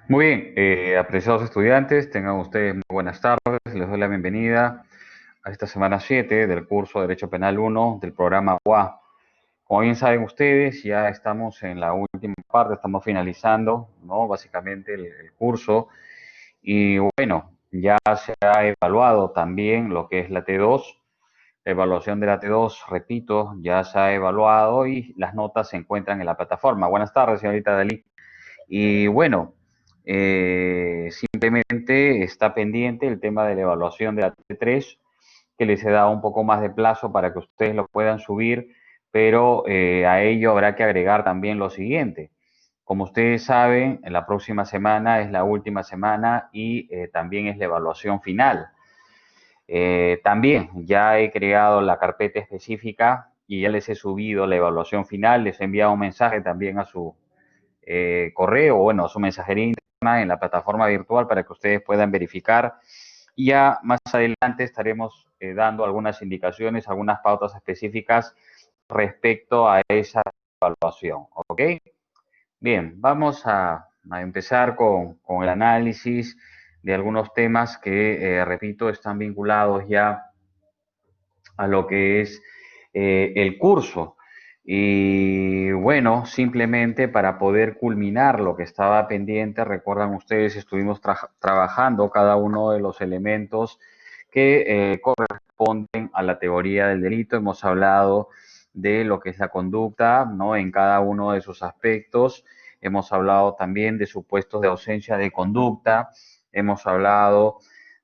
Muy bien, apreciados estudiantes, tengan ustedes muy buenas tardes. Les doy la bienvenida a esta semana 7 del curso de Derecho Penal 1 del programa UA. Como bien saben ustedes, ya estamos en la última parte, estamos finalizando, ¿no? Básicamente el curso. Y bueno, ya se ha evaluado también lo que es la T2. La evaluación de la T2, repito, ya se ha evaluado y las notas se encuentran en la plataforma. Buenas tardes, señorita Dalí. Y bueno, simplemente está pendiente el tema de la evaluación de la T3, que les he dado un poco más de plazo para que ustedes lo puedan subir, pero a ello habrá que agregar también lo siguiente. Como ustedes saben, en la próxima semana es la última semana y también es la evaluación final. También ya he creado la carpeta específica y ya les he subido la evaluación final, les he enviado un mensaje también a su correo, bueno, su mensajería interna en la plataforma virtual para que ustedes puedan verificar. Y ya más adelante estaremos dando algunas indicaciones, algunas pautas específicas respecto a esa evaluación. ¿Ok? Bien, vamos a empezar con el análisis de algunos temas que, repito, están vinculados ya a lo que es el curso. Y bueno, simplemente para poder culminar lo que estaba pendiente, recuerdan ustedes, estuvimos trabajando cada uno de los elementos que corresponden a la teoría del delito. Hemos hablado de lo que es la conducta, ¿no? En cada uno de sus aspectos. Hemos hablado también de supuestos de ausencia de conducta. Hemos hablado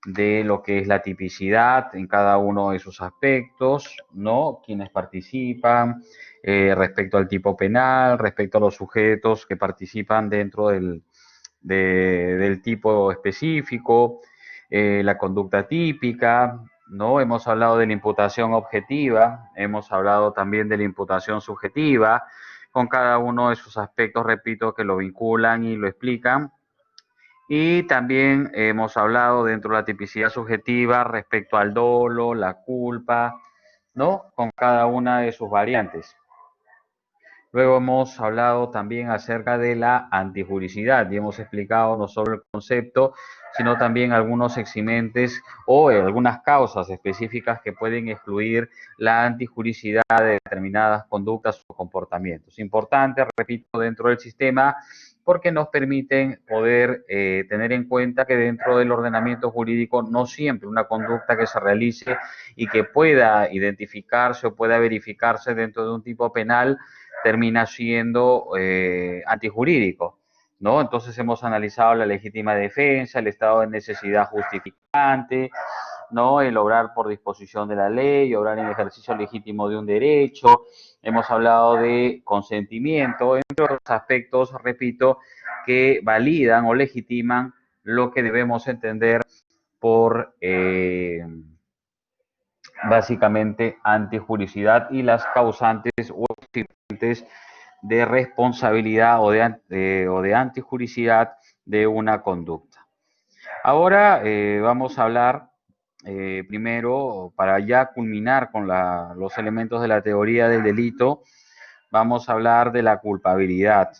de lo que es la tipicidad en cada uno de sus aspectos, ¿no? Quienes participan, respecto al tipo penal, respecto a los sujetos que participan dentro del tipo específico, la conducta típica, ¿no? Hemos hablado de la imputación objetiva, hemos hablado también de la imputación subjetiva, con cada uno de sus aspectos, repito, que lo vinculan y lo explican. Y también hemos hablado dentro de la tipicidad subjetiva respecto al dolo, la culpa, ¿no? Con cada una de sus variantes. Luego hemos hablado también acerca de la antijuricidad y hemos explicado no solo el concepto, sino también algunos eximentes o algunas causas específicas que pueden excluir la antijuricidad de determinadas conductas o comportamientos. Importante, repito, dentro del sistema porque nos permiten poder tener en cuenta que dentro del ordenamiento jurídico no siempre una conducta que se realice y que pueda identificarse o pueda verificarse dentro de un tipo penal termina siendo antijurídico, ¿no? Entonces hemos analizado la legítima defensa, el estado de necesidad justificante, ¿no? El obrar por disposición de la ley, obrar en ejercicio legítimo de un derecho. Hemos hablado de consentimiento, entre otros aspectos, repito, que validan o legitiman lo que debemos entender por básicamente antijuricidad y las causantes o exigentes de responsabilidad o de antijuricidad de una conducta. Ahora vamos a hablar primero, para ya culminar con los elementos de la teoría del delito, vamos a hablar de la culpabilidad.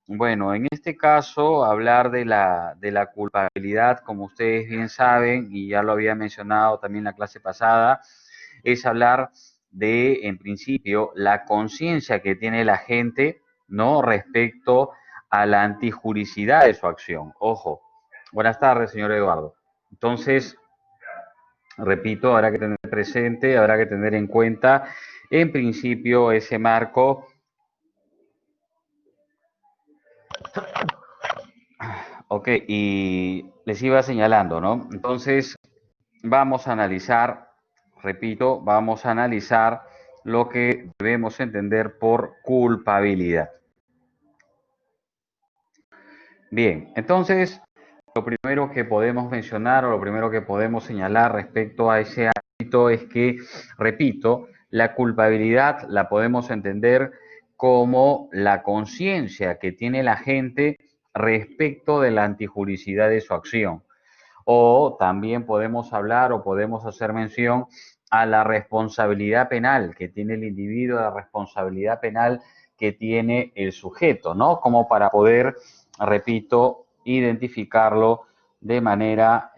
Bueno, en este caso, hablar de la culpabilidad, como ustedes bien saben, y ya lo había mencionado también en la clase pasada, es hablar de, en principio, la conciencia que tiene la gente, ¿no? Respecto a la antijuricidad de su acción. Ojo, buenas tardes, señor Eduardo. Entonces, repito, habrá que tener presente, habrá que tener en cuenta, en principio, ese marco. Ok, y les iba señalando, ¿no? Entonces, vamos a analizar, repito, vamos a analizar lo que debemos entender por culpabilidad. Bien, entonces, lo primero que podemos mencionar o lo primero que podemos señalar respecto a ese ámbito es que, repito, la culpabilidad la podemos entender como la conciencia que tiene la gente respecto de la antijuricidad de su acción. O también podemos hablar o podemos hacer mención a la responsabilidad penal que tiene el individuo, la responsabilidad penal que tiene el sujeto, ¿no? Como para poder, repito, identificarlo de manera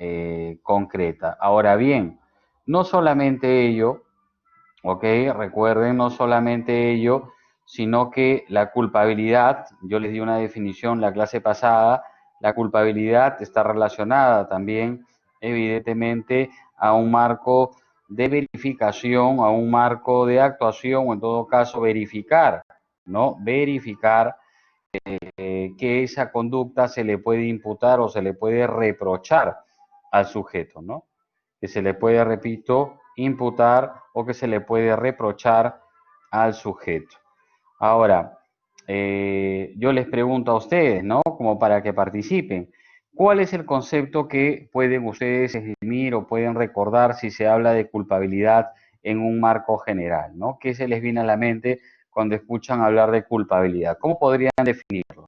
concreta. Ahora bien, no solamente ello, ¿ok? Recuerden, no solamente ello, sino que la culpabilidad, yo les di una definición la clase pasada, la culpabilidad está relacionada también, evidentemente, a un marco de verificación, a un marco de actuación, o en todo caso verificar, ¿no? Verificar que esa conducta se le puede imputar o se le puede reprochar al sujeto, ¿no? Que se le puede, repito, imputar o que se le puede reprochar al sujeto. Ahora, yo les pregunto a ustedes, ¿no? Como para que participen. ¿Cuál es el concepto que pueden ustedes esgrimir o pueden recordar si se habla de culpabilidad en un marco general, ¿no? ¿Qué se les viene a la mente cuando escuchan hablar de culpabilidad? ¿Cómo podrían definirlo?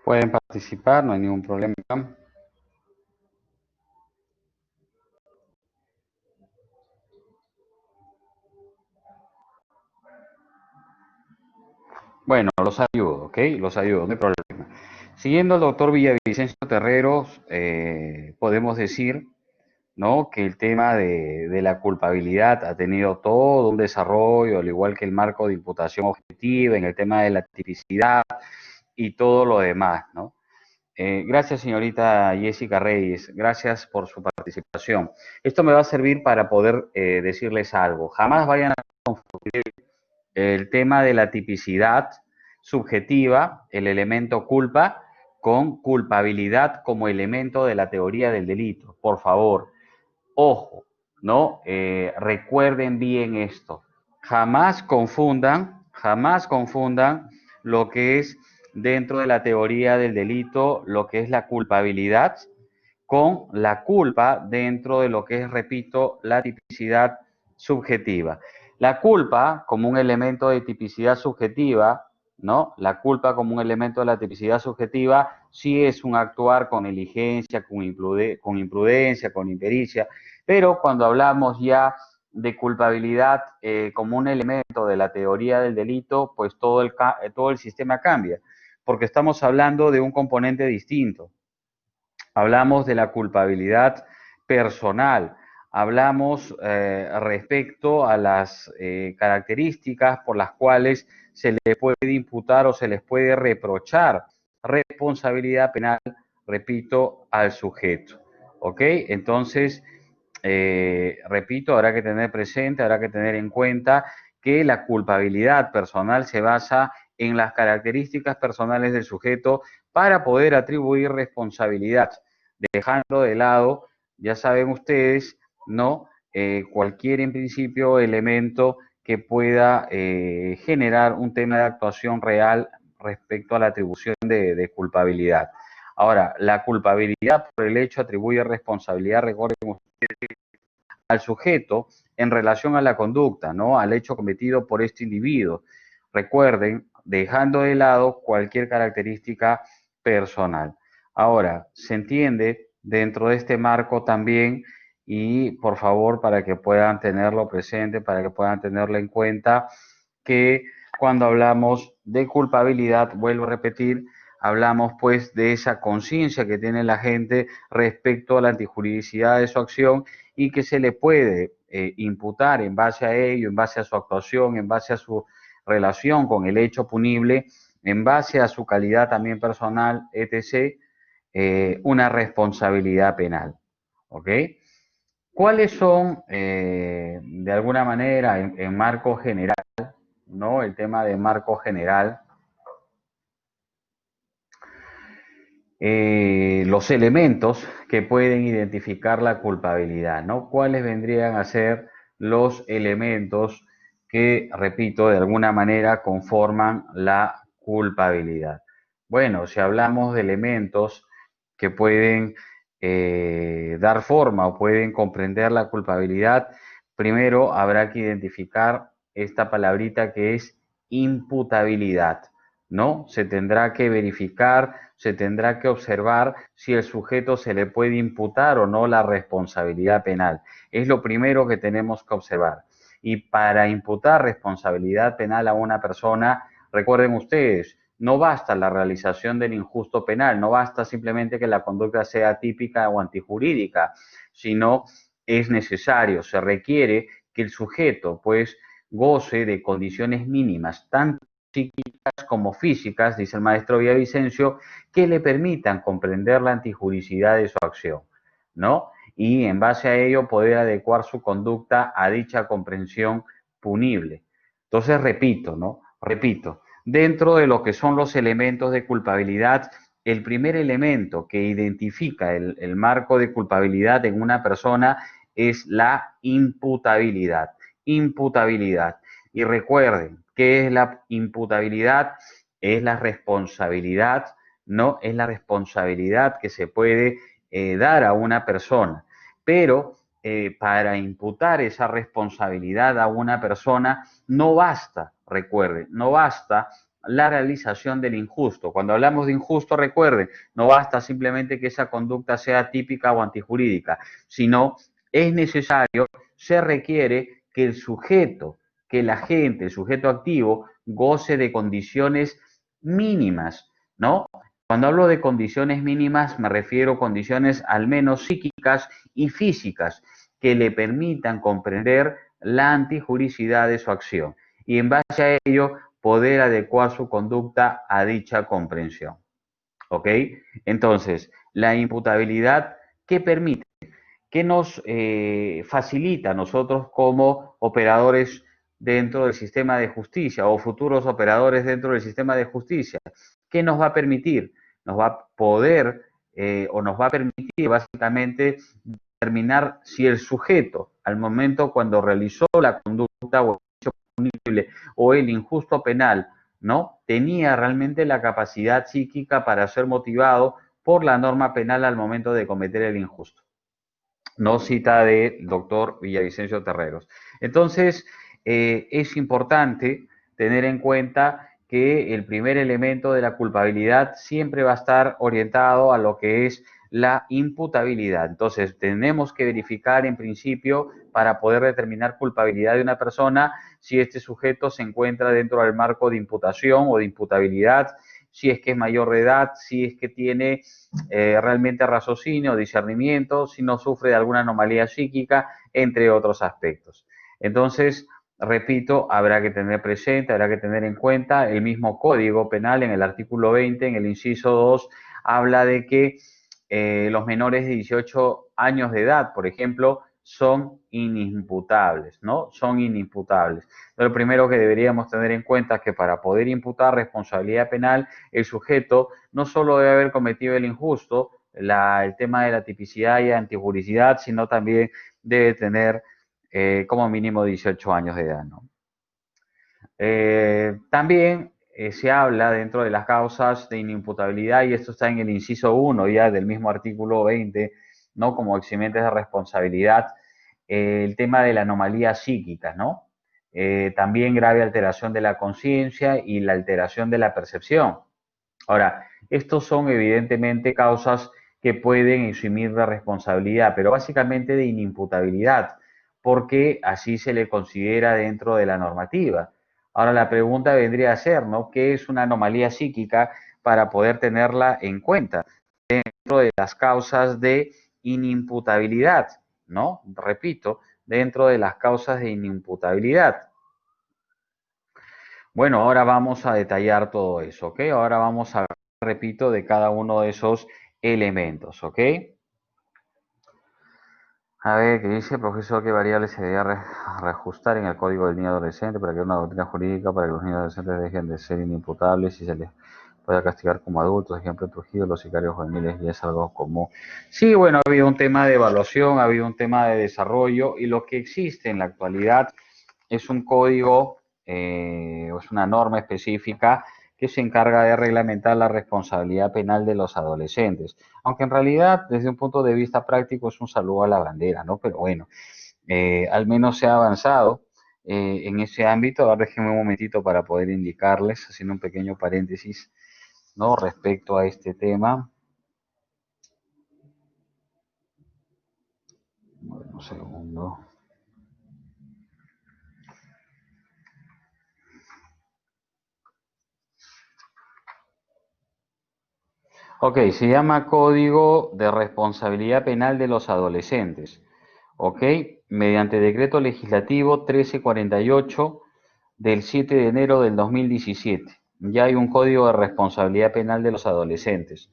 Pueden participar, no hay ningún problema. Bueno, los ayudo, ¿ok? Los ayudo, no hay problema. Siguiendo al doctor Villavicencio Terreros, podemos decir, ¿no? Que el tema de la culpabilidad ha tenido todo un desarrollo, al igual que el marco de imputación objetiva, en el tema de la tipicidad y todo lo demás, ¿no? Gracias, señorita Jessica Reyes. Gracias por su participación. Esto me va a servir para poder decirles algo. Jamás vayan a el tema de la tipicidad subjetiva, el elemento culpa, con culpabilidad como elemento de la teoría del delito. Por favor, ojo, ¿no? Recuerden bien esto. Jamás confundan lo que es dentro de la teoría del delito, lo que es la culpabilidad, con la culpa dentro de lo que es, repito, la tipicidad subjetiva. La culpa como un elemento de tipicidad subjetiva, ¿no? La culpa como un elemento de la tipicidad subjetiva sí es un actuar con negligencia, con imprudencia, con impericia, pero cuando hablamos ya de culpabilidad como un elemento de la teoría del delito, pues todo el sistema cambia, porque estamos hablando de un componente distinto. Hablamos de la culpabilidad personal, hablamos respecto a las características por las cuales se le puede imputar o se les puede reprochar responsabilidad penal, repito, al sujeto. ¿Ok? Entonces, repito, habrá que tener presente, habrá que tener en cuenta que la culpabilidad personal se basa en las características personales del sujeto para poder atribuir responsabilidad, dejando de lado, ya saben ustedes, ¿no? Cualquier, en principio, elemento que pueda generar un tema de actuación real respecto a la atribución de culpabilidad. Ahora, la culpabilidad por el hecho atribuye responsabilidad, recuerden ustedes, al sujeto en relación a la conducta, ¿no? Al hecho cometido por este individuo. Recuerden, dejando de lado cualquier característica personal. Ahora, se entiende dentro de este marco también, y por favor, para que puedan tenerlo presente, para que puedan tenerlo en cuenta, que cuando hablamos de culpabilidad, vuelvo a repetir, hablamos pues de esa conciencia que tiene la gente respecto a la antijuridicidad de su acción y que se le puede imputar en base a ello, en base a su actuación, en base a su relación con el hecho punible, en base a su calidad también personal, etc., una responsabilidad penal. ¿Ok? ¿Cuáles son, de alguna manera, en marco general, ¿no? El tema de marco general, los elementos que pueden identificar la culpabilidad, ¿no? ¿Cuáles vendrían a ser los elementos que, repito, de alguna manera conforman la culpabilidad? Bueno, si hablamos de elementos que pueden dar forma o pueden comprender la culpabilidad, primero habrá que identificar esta palabrita que es imputabilidad, ¿no? Se tendrá que verificar, se tendrá que observar si el sujeto se le puede imputar o no la responsabilidad penal. Es lo primero que tenemos que observar. Y para imputar responsabilidad penal a una persona, recuerden ustedes, no basta la realización del injusto penal, no basta simplemente que la conducta sea típica o antijurídica, sino es necesario, se requiere que el sujeto pues goce de condiciones mínimas, tanto psíquicas como físicas, dice el maestro Villavicencio, que le permitan comprender la antijuricidad de su acción, ¿no? Y en base a ello poder adecuar su conducta a dicha comprensión punible. Entonces, repito, ¿no? Repito, dentro de lo que son los elementos de culpabilidad, el primer elemento que identifica el marco de culpabilidad en una persona es la imputabilidad. Imputabilidad. Y recuerden, ¿qué es la imputabilidad? Es la responsabilidad, ¿no? Es la responsabilidad que se puede dar a una persona. Pero para imputar esa responsabilidad a una persona no basta, recuerden, no basta la realización del injusto. Cuando hablamos de injusto, recuerden, no basta simplemente que esa conducta sea típica o antijurídica, sino es necesario, se requiere que el sujeto, que el agente, el sujeto activo, goce de condiciones mínimas, ¿no? Cuando hablo de condiciones mínimas, me refiero a condiciones al menos psíquicas y físicas que le permitan comprender la antijuricidad de su acción y en base a ello poder adecuar su conducta a dicha comprensión. ¿Ok? Entonces, la imputabilidad, ¿qué permite? ¿Qué nos facilita a nosotros como operadores dentro del sistema de justicia o futuros operadores dentro del sistema de justicia? ¿Qué nos va a permitir? Nos va a poder o nos va a permitir básicamente determinar si el sujeto, al momento cuando realizó la conducta o el hecho punible o el injusto penal, ¿no? Tenía realmente la capacidad psíquica para ser motivado por la norma penal al momento de cometer el injusto. No cita del doctor Villavicencio Terreros. Entonces, es importante tener en cuenta que el primer elemento de la culpabilidad siempre va a estar orientado a lo que es la imputabilidad. Entonces, tenemos que verificar en principio para poder determinar culpabilidad de una persona si este sujeto se encuentra dentro del marco de imputación o de imputabilidad, si es que es mayor de edad, si es que tiene realmente raciocinio, discernimiento, si no sufre de alguna anomalía psíquica, entre otros aspectos. Entonces, repito, habrá que tener presente, habrá que tener en cuenta el mismo Código Penal en el artículo 20, en el inciso 2, habla de que los menores de 18 años de edad, por ejemplo, son inimputables, ¿no? Son inimputables. Lo primero que deberíamos tener en cuenta es que para poder imputar responsabilidad penal, el sujeto no solo debe haber cometido el injusto, el tema de la tipicidad y antijuricidad, sino también debe tener como mínimo 18 años de edad, ¿no? También se habla dentro de las causas de inimputabilidad, y esto está en el inciso 1 ya del mismo artículo 20, ¿no? Como eximentes de responsabilidad, el tema de la anomalía psíquica, ¿no? También grave alteración de la conciencia y la alteración de la percepción. Ahora, estos son evidentemente causas que pueden eximir de responsabilidad, pero básicamente de inimputabilidad, porque así se le considera dentro de la normativa. Ahora la pregunta vendría a ser, ¿no? ¿Qué es una anomalía psíquica para poder tenerla en cuenta dentro de las causas de inimputabilidad, ¿no? Repito, dentro de las causas de inimputabilidad. Bueno, ahora vamos a detallar todo eso, ¿ok? Ahora vamos a, repito, de cada uno de esos elementos, ¿ok? A ver, ¿qué dice, profesor? ¿Qué variables se debería reajustar en el código del niño adolescente para que una doctrina jurídica para que los niños adolescentes dejen de ser inimputables y se les pueda castigar como adultos? Ejemplo, Trujillo, los sicarios juveniles, y es algo común. Sí, bueno, ha habido un tema de evaluación, ha habido un tema de desarrollo, y lo que existe en la actualidad es un código, es una norma específica que se encarga de reglamentar la responsabilidad penal de los adolescentes. Aunque en realidad, desde un punto de vista práctico, es un saludo a la bandera, ¿no? Pero bueno, al menos se ha avanzado en ese ámbito. Ahora déjenme un momentito para poder indicarles, haciendo un pequeño paréntesis, ¿no? Respecto a este tema. Bueno, un segundo. Ok, se llama Código de Responsabilidad Penal de los Adolescentes. Ok, mediante decreto legislativo 1348 del 7 de enero del 2017. Ya hay un Código de Responsabilidad Penal de los Adolescentes.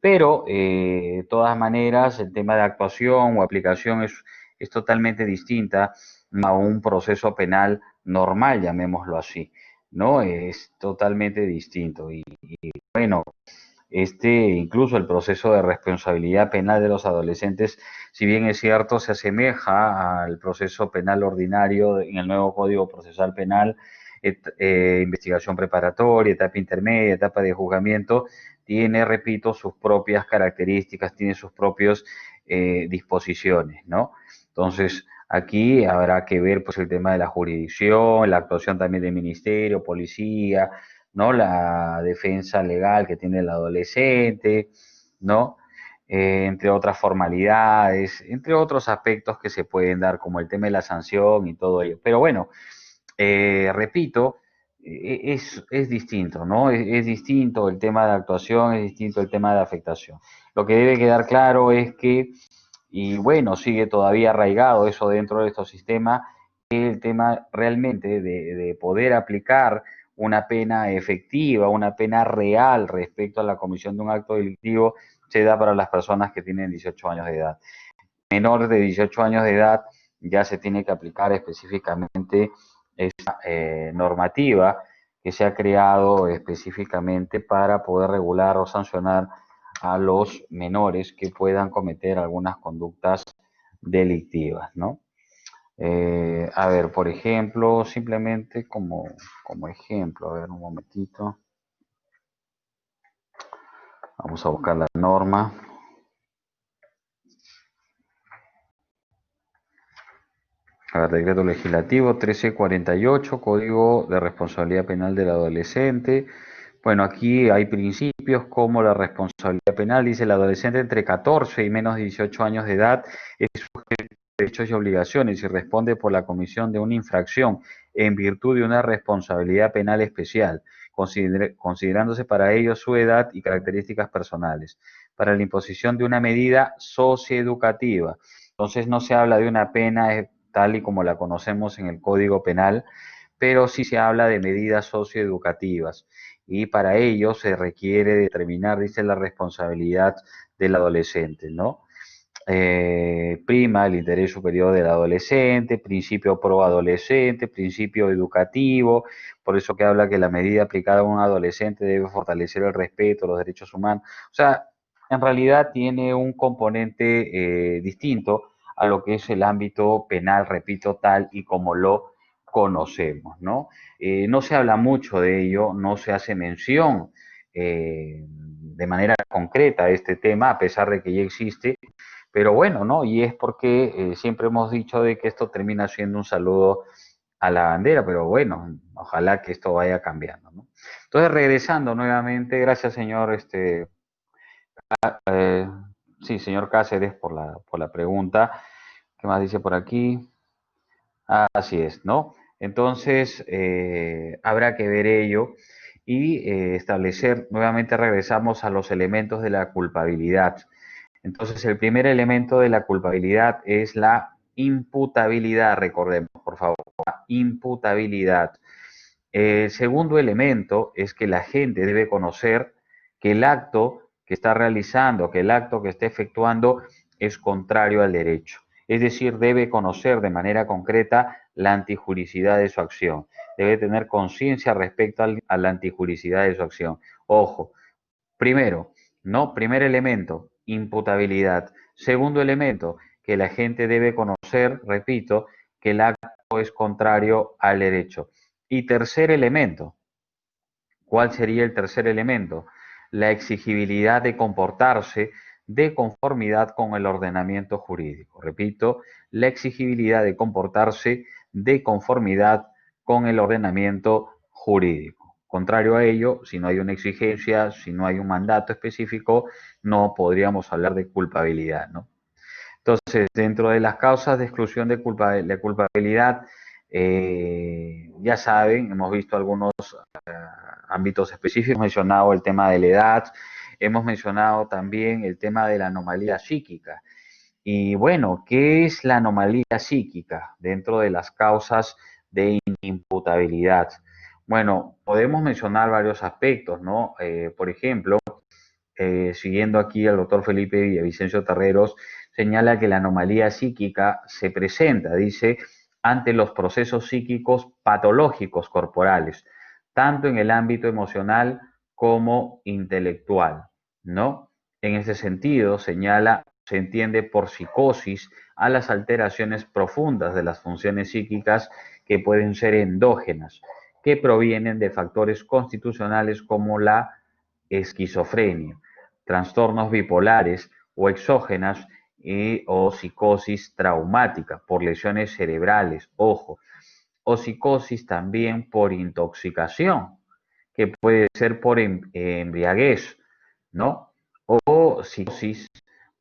Pero, de todas maneras, el tema de actuación o aplicación es totalmente distinta a un proceso penal normal, llamémoslo así, ¿no? Es totalmente distinto. Y bueno, incluso el proceso de responsabilidad penal de los adolescentes, si bien es cierto, se asemeja al proceso penal ordinario en el nuevo Código Procesal Penal, investigación preparatoria, etapa intermedia, etapa de juzgamiento, tiene, repito, sus propias características, tiene sus propias disposiciones, ¿no? Entonces, aquí habrá que ver pues el tema de la jurisdicción, la actuación también del ministerio, policía, ¿no? La defensa legal que tiene el adolescente, ¿no? Entre otras formalidades, entre otros aspectos que se pueden dar, como el tema de la sanción y todo ello. Pero bueno, repito, es distinto, ¿no? Es distinto el tema de actuación, es distinto el tema de afectación. Lo que debe quedar claro es que, y bueno, sigue todavía arraigado eso dentro de estos sistemas, el tema realmente de poder aplicar una pena efectiva, una pena real respecto a la comisión de un acto delictivo, se da para las personas que tienen 18 años de edad. Menores de 18 años de edad ya se tiene que aplicar específicamente esa normativa que se ha creado específicamente para poder regular o sancionar a los menores que puedan cometer algunas conductas delictivas, ¿no? A ver, por ejemplo, simplemente como ejemplo, a ver un momentito, vamos a buscar la norma. A ver, decreto legislativo 1348, Código de Responsabilidad Penal del Adolescente. Bueno, aquí hay principios como la responsabilidad penal, dice el adolescente entre 14 y menos de 18 años de edad es sujeto de derechos y obligaciones y responde por la comisión de una infracción en virtud de una responsabilidad penal especial, considerándose para ello su edad y características personales, para la imposición de una medida socioeducativa. Entonces no se habla de una pena tal y como la conocemos en el Código Penal, pero sí se habla de medidas socioeducativas y para ello se requiere determinar, dice, la responsabilidad del adolescente, ¿no? Prima el interés superior del adolescente, principio pro adolescente, principio educativo, por eso que habla que la medida aplicada a un adolescente debe fortalecer el respeto, los derechos humanos, o sea, en realidad tiene un componente distinto a lo que es el ámbito penal, repito, tal y como lo conocemos, ¿no? No se habla mucho de ello, no se hace mención de manera concreta a este tema, a pesar de que ya existe, pero bueno, ¿no? Y es porque siempre hemos dicho de que esto termina siendo un saludo a la bandera, pero bueno, ojalá que esto vaya cambiando, ¿no? Entonces, regresando nuevamente, gracias señor, eh, sí, señor Cáceres por la pregunta. ¿Qué más dice por aquí? Así es, ¿no? Entonces, habrá que ver ello y establecer, nuevamente regresamos a los elementos de la culpabilidad. Entonces, el primer elemento de la culpabilidad es la imputabilidad, recordemos, por favor, la imputabilidad. El segundo elemento es que la gente debe conocer que el acto que está realizando, que el acto que está efectuando es contrario al derecho. Es decir, debe conocer de manera concreta la antijuricidad de su acción. Debe tener conciencia respecto a la antijuricidad de su acción. Ojo, primero, ¿no? Primer elemento, imputabilidad. Segundo elemento, que la gente debe conocer, repito, que el acto es contrario al derecho. Y tercer elemento, ¿Cuál sería el tercer elemento? La exigibilidad de comportarse de conformidad con el ordenamiento jurídico. Repito, la exigibilidad de comportarse de conformidad con el ordenamiento jurídico. Contrario a ello, si no hay una exigencia, si no hay un mandato específico, no podríamos hablar de culpabilidad, ¿no? Entonces, dentro de las causas de exclusión de culpabilidad, ya saben, hemos visto algunos ámbitos específicos, hemos mencionado el tema de la edad, hemos mencionado también el tema de la anomalía psíquica. Y bueno, ¿qué es la anomalía psíquica dentro de las causas de inimputabilidad? Bueno, podemos mencionar varios aspectos, ¿no? Por ejemplo, siguiendo aquí al doctor Felipe Villavicencio Terreros, señala que la anomalía psíquica se presenta, dice, ante los procesos psíquicos patológicos corporales, tanto en el ámbito emocional como intelectual, ¿no? En ese sentido, señala, se entiende por psicosis a las alteraciones profundas de las funciones psíquicas que pueden ser endógenas, que provienen de factores constitucionales como la esquizofrenia, trastornos bipolares o exógenas o psicosis traumática por lesiones cerebrales, ojo, o psicosis también por intoxicación, que puede ser por embriaguez, ¿no? O psicosis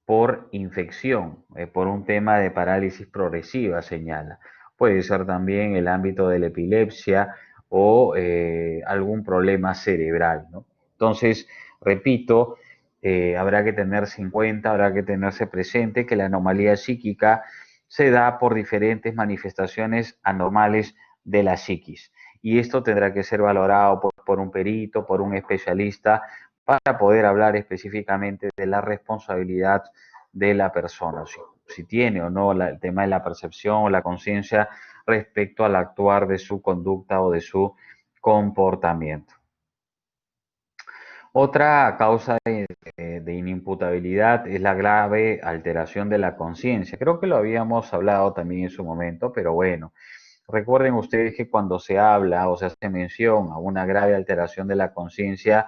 por infección, por un tema de parálisis progresiva, señala. Puede ser también el ámbito de la epilepsia o algún problema cerebral, ¿no? Entonces, repito, habrá que tenerse en cuenta, habrá que tenerse presente que la anomalía psíquica se da por diferentes manifestaciones anormales de la psiquis. Y esto tendrá que ser valorado por un perito, por un especialista, para poder hablar específicamente de la responsabilidad de la persona, si tiene o no el tema de la percepción o la conciencia respecto al actuar de su conducta o de su comportamiento. Otra causa de inimputabilidad es la grave alteración de la conciencia. Creo que lo habíamos hablado también en su momento, pero bueno, recuerden ustedes que cuando se habla o se hace mención a una grave alteración de la conciencia,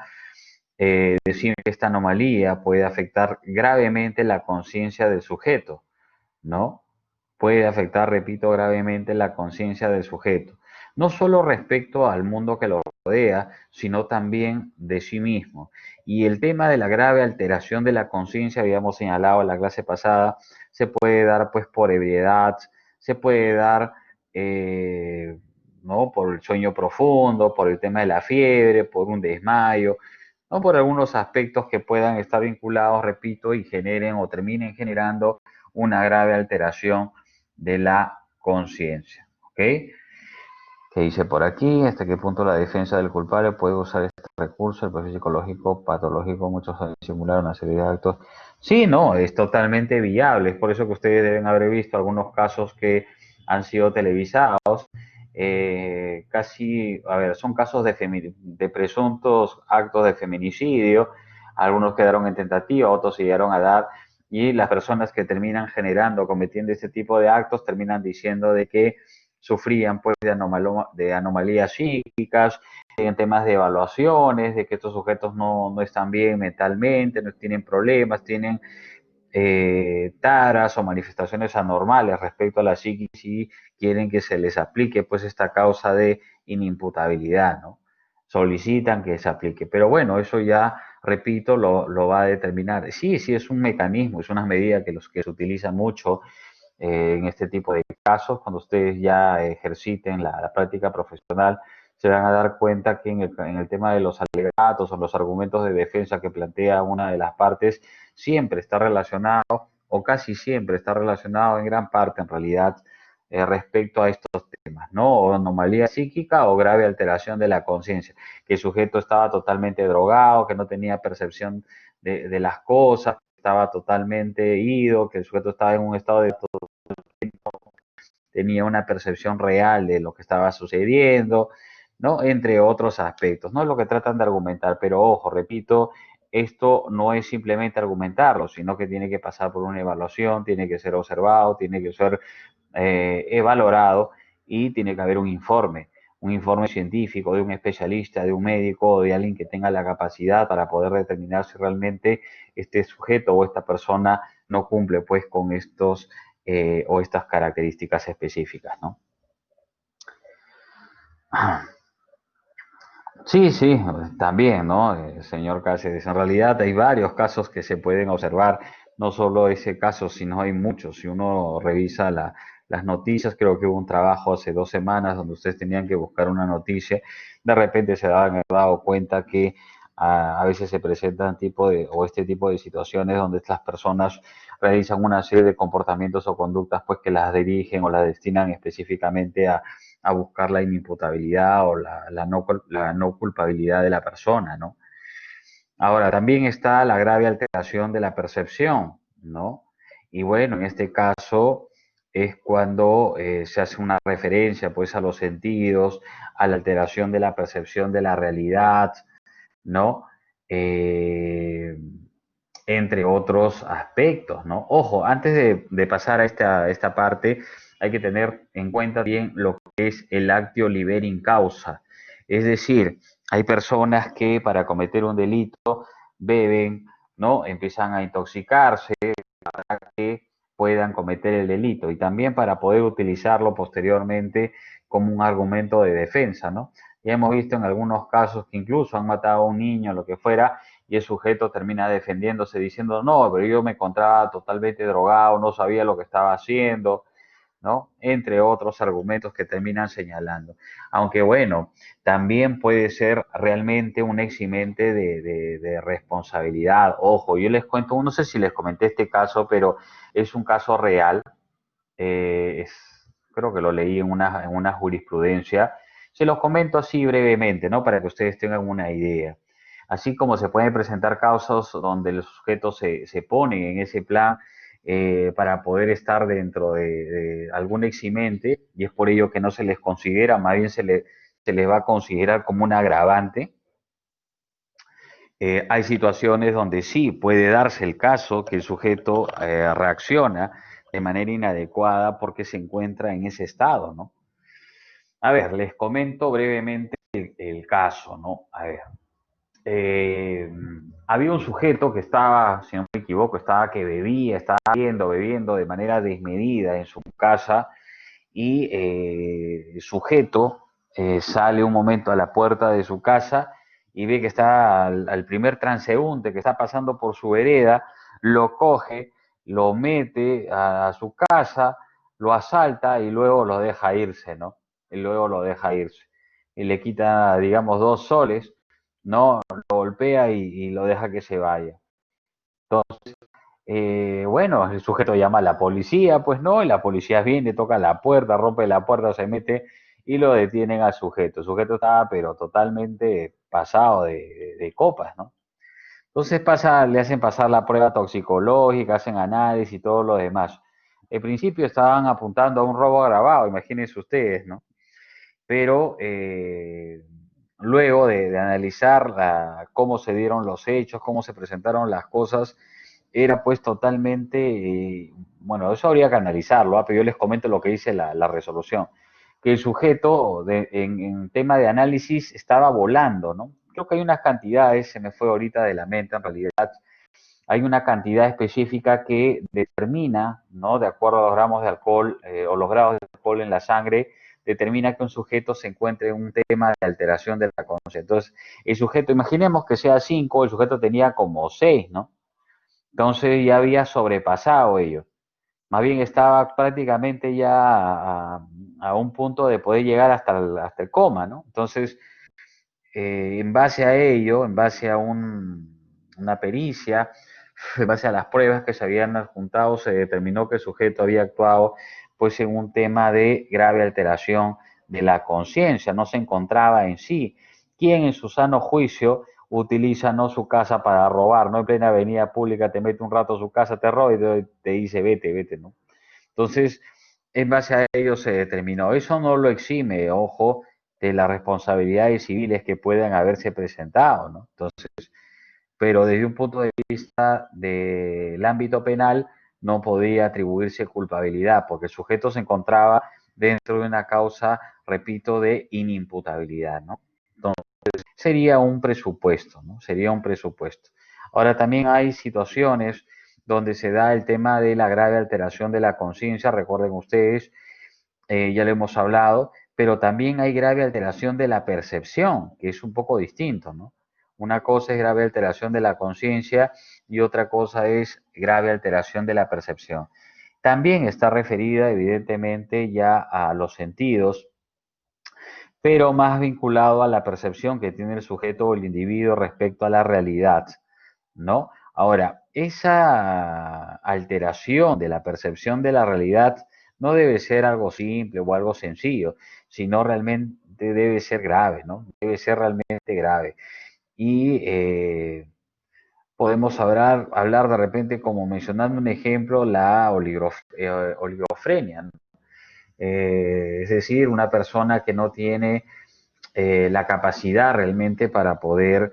decir que esta anomalía puede afectar gravemente la conciencia del sujeto, ¿no? Puede afectar, repito, gravemente la conciencia del sujeto, no solo respecto al mundo que lo rodea, sino también de sí mismo. Y el tema de la grave alteración de la conciencia, habíamos señalado en la clase pasada, se puede dar pues por ebriedad, se puede dar ¿no? Por el sueño profundo, por el tema de la fiebre, por un desmayo, no por algunos aspectos que puedan estar vinculados, repito, y generen o terminen generando una grave alteración de la conciencia. ¿Ok? ¿Qué dice por aquí? ¿Hasta qué punto la defensa del culpable puede usar este recurso? El proceso psicológico, patológico, muchos saben simular una serie de actos. Sí, no, es totalmente viable. Es por eso que ustedes deben haber visto algunos casos que han sido televisados. Casi, a ver, son casos de presuntos actos de feminicidio. Algunos quedaron en tentativa, otros se llegaron a dar. Y las personas que terminan generando, cometiendo este tipo de actos, terminan diciendo de que sufrían pues de anomalías psíquicas, en temas de evaluaciones, de que estos sujetos no están bien mentalmente, no tienen problemas, tienen taras o manifestaciones anormales respecto a la psiquis y quieren que se les aplique pues esta causa de inimputabilidad, ¿no? Solicitan que se aplique. Pero bueno, eso ya, repito, lo va a determinar. Sí, sí, es un mecanismo, es una medida que se utiliza mucho en este tipo de casos, cuando ustedes ya ejerciten la práctica profesional, se van a dar cuenta que en el tema de los alegatos o los argumentos de defensa que plantea una de las partes, siempre está relacionado, o casi siempre está relacionado en gran parte, en realidad, respecto a estos temas, ¿no? O anomalía psíquica o grave alteración de la conciencia, que el sujeto estaba totalmente drogado, que no tenía percepción de las cosas, estaba totalmente ido, que el sujeto estaba en un estado de tenía una percepción real de lo que estaba sucediendo, ¿no? Entre otros aspectos, ¿no? Es lo que tratan de argumentar, pero ojo, repito, esto no es simplemente argumentarlo, sino que tiene que pasar por una evaluación, tiene que ser observado, tiene que ser valorado y tiene que haber un informe un informe científico de un especialista, de un médico o de alguien que tenga la capacidad para poder determinar si realmente este sujeto o esta persona no cumple pues con estos o estas características específicas, ¿no? Sí, sí, también, ¿no? Señor Cáceres, en realidad hay varios casos que se pueden observar, no solo ese caso, sino hay muchos. Si uno revisa las noticias, creo que hubo un trabajo hace 2 semanas donde ustedes tenían que buscar una noticia, de repente se han dado cuenta que a veces se presentan o este tipo de situaciones donde estas personas realizan una serie de comportamientos o conductas pues que las dirigen o las destinan específicamente a buscar la inimputabilidad o la no culpabilidad de la persona, ¿no? Ahora, también está la grave alteración de la percepción, ¿no? Y bueno, en este caso es cuando se hace una referencia pues a los sentidos, a la alteración de la percepción de la realidad, ¿no? Eh, entre otros aspectos, ¿no? Ojo, antes de pasar a esta parte, hay que tener en cuenta bien lo que es el actio liberi causa. Es decir, hay personas que para cometer un delito beben, ¿no? Empiezan a intoxicarse para que puedan cometer el delito y también para poder utilizarlo posteriormente como un argumento de defensa, ¿no? Ya hemos visto en algunos casos que incluso han matado a un niño, lo que fuera, y el sujeto termina defendiéndose diciendo, no, pero yo me encontraba totalmente drogado, no sabía lo que estaba haciendo, ¿no? Entre otros argumentos que terminan señalando. Aunque bueno, también puede ser realmente un eximente de responsabilidad. Ojo, yo les cuento, no sé si les comenté este caso, pero es un caso real. Creo que lo leí en una jurisprudencia. Se los comento así brevemente, ¿no? Para que ustedes tengan una idea. Así como se pueden presentar casos donde los sujetos se ponen en ese plan para poder estar dentro de algún eximente, y es por ello que no se les considera, más bien se les va a considerar como un agravante. Hay situaciones donde sí puede darse el caso que el sujeto reacciona de manera inadecuada porque se encuentra en ese estado, ¿no? A ver, les comento brevemente el caso, ¿no? A ver, eh, había un sujeto que estaba, si no me equivoco, estaba que bebía, estaba bebiendo de manera desmedida en su casa y el sujeto sale un momento a la puerta de su casa y ve que está al primer transeúnte que está pasando por su vereda, lo coge, lo mete a su casa, lo asalta y luego lo deja irse, ¿no? Y luego lo deja irse. Y le quita, digamos, 2 soles, ¿no? Lo golpea y lo deja que se vaya. Entonces, bueno, el sujeto llama a la policía, pues no, y la policía viene, toca la puerta, rompe la puerta, se mete y lo detienen al sujeto. El sujeto estaba pero totalmente pasado de copas, ¿no? Entonces le hacen pasar la prueba toxicológica, hacen análisis y todo lo demás. Al principio estaban apuntando a un robo agravado, imagínense ustedes, ¿no? Pero luego de analizar cómo se dieron los hechos, cómo se presentaron las cosas, era pues totalmente, bueno, eso habría que analizarlo, ¿ah? Pero yo les comento lo que dice la resolución, que el sujeto en tema de análisis estaba volando, ¿no? Creo que hay unas cantidades, se me fue ahorita de la mente en realidad, hay una cantidad específica que determina, ¿no? De acuerdo a los gramos de alcohol o los grados de alcohol en la sangre, determina que un sujeto se encuentre en un tema de alteración de la conciencia. Entonces, el sujeto, imaginemos que sea 5, el sujeto tenía como 6, ¿no? Entonces ya había sobrepasado ello. Más bien estaba prácticamente ya a un punto de poder llegar hasta el coma, ¿no? Entonces, en base a ello, en base a una pericia, en base a las pruebas que se habían adjuntado, se determinó que el sujeto había actuado pues en un tema de grave alteración de la conciencia, no se encontraba en sí. ¿Quién en su sano juicio utiliza no su casa para robar, no en plena avenida pública te mete un rato a su casa, te roba y te dice vete, vete, ¿no? Entonces, en base a ello se determinó. Eso no lo exime, ojo, de las responsabilidades civiles que puedan haberse presentado, ¿no? Entonces, pero desde un punto de vista del ámbito penal no podía atribuirse culpabilidad, porque el sujeto se encontraba dentro de una causa, repito, de inimputabilidad, ¿no? Entonces, sería un presupuesto, ¿no? Sería un presupuesto. Ahora, también hay situaciones donde se da el tema de la grave alteración de la conciencia, recuerden ustedes, ya lo hemos hablado, pero también hay grave alteración de la percepción, que es un poco distinto, ¿no? Una cosa es grave alteración de la conciencia y otra cosa es grave alteración de la percepción. También está referida, evidentemente, ya a los sentidos, pero más vinculado a la percepción que tiene el sujeto o el individuo respecto a la realidad, ¿no? Ahora, esa alteración de la percepción de la realidad no debe ser algo simple o algo sencillo, sino realmente debe ser grave, ¿no? Debe ser realmente grave. Y podemos hablar de repente, como mencionando un ejemplo, la oligofrenia, ¿no? Es decir, una persona que no tiene la capacidad realmente para poder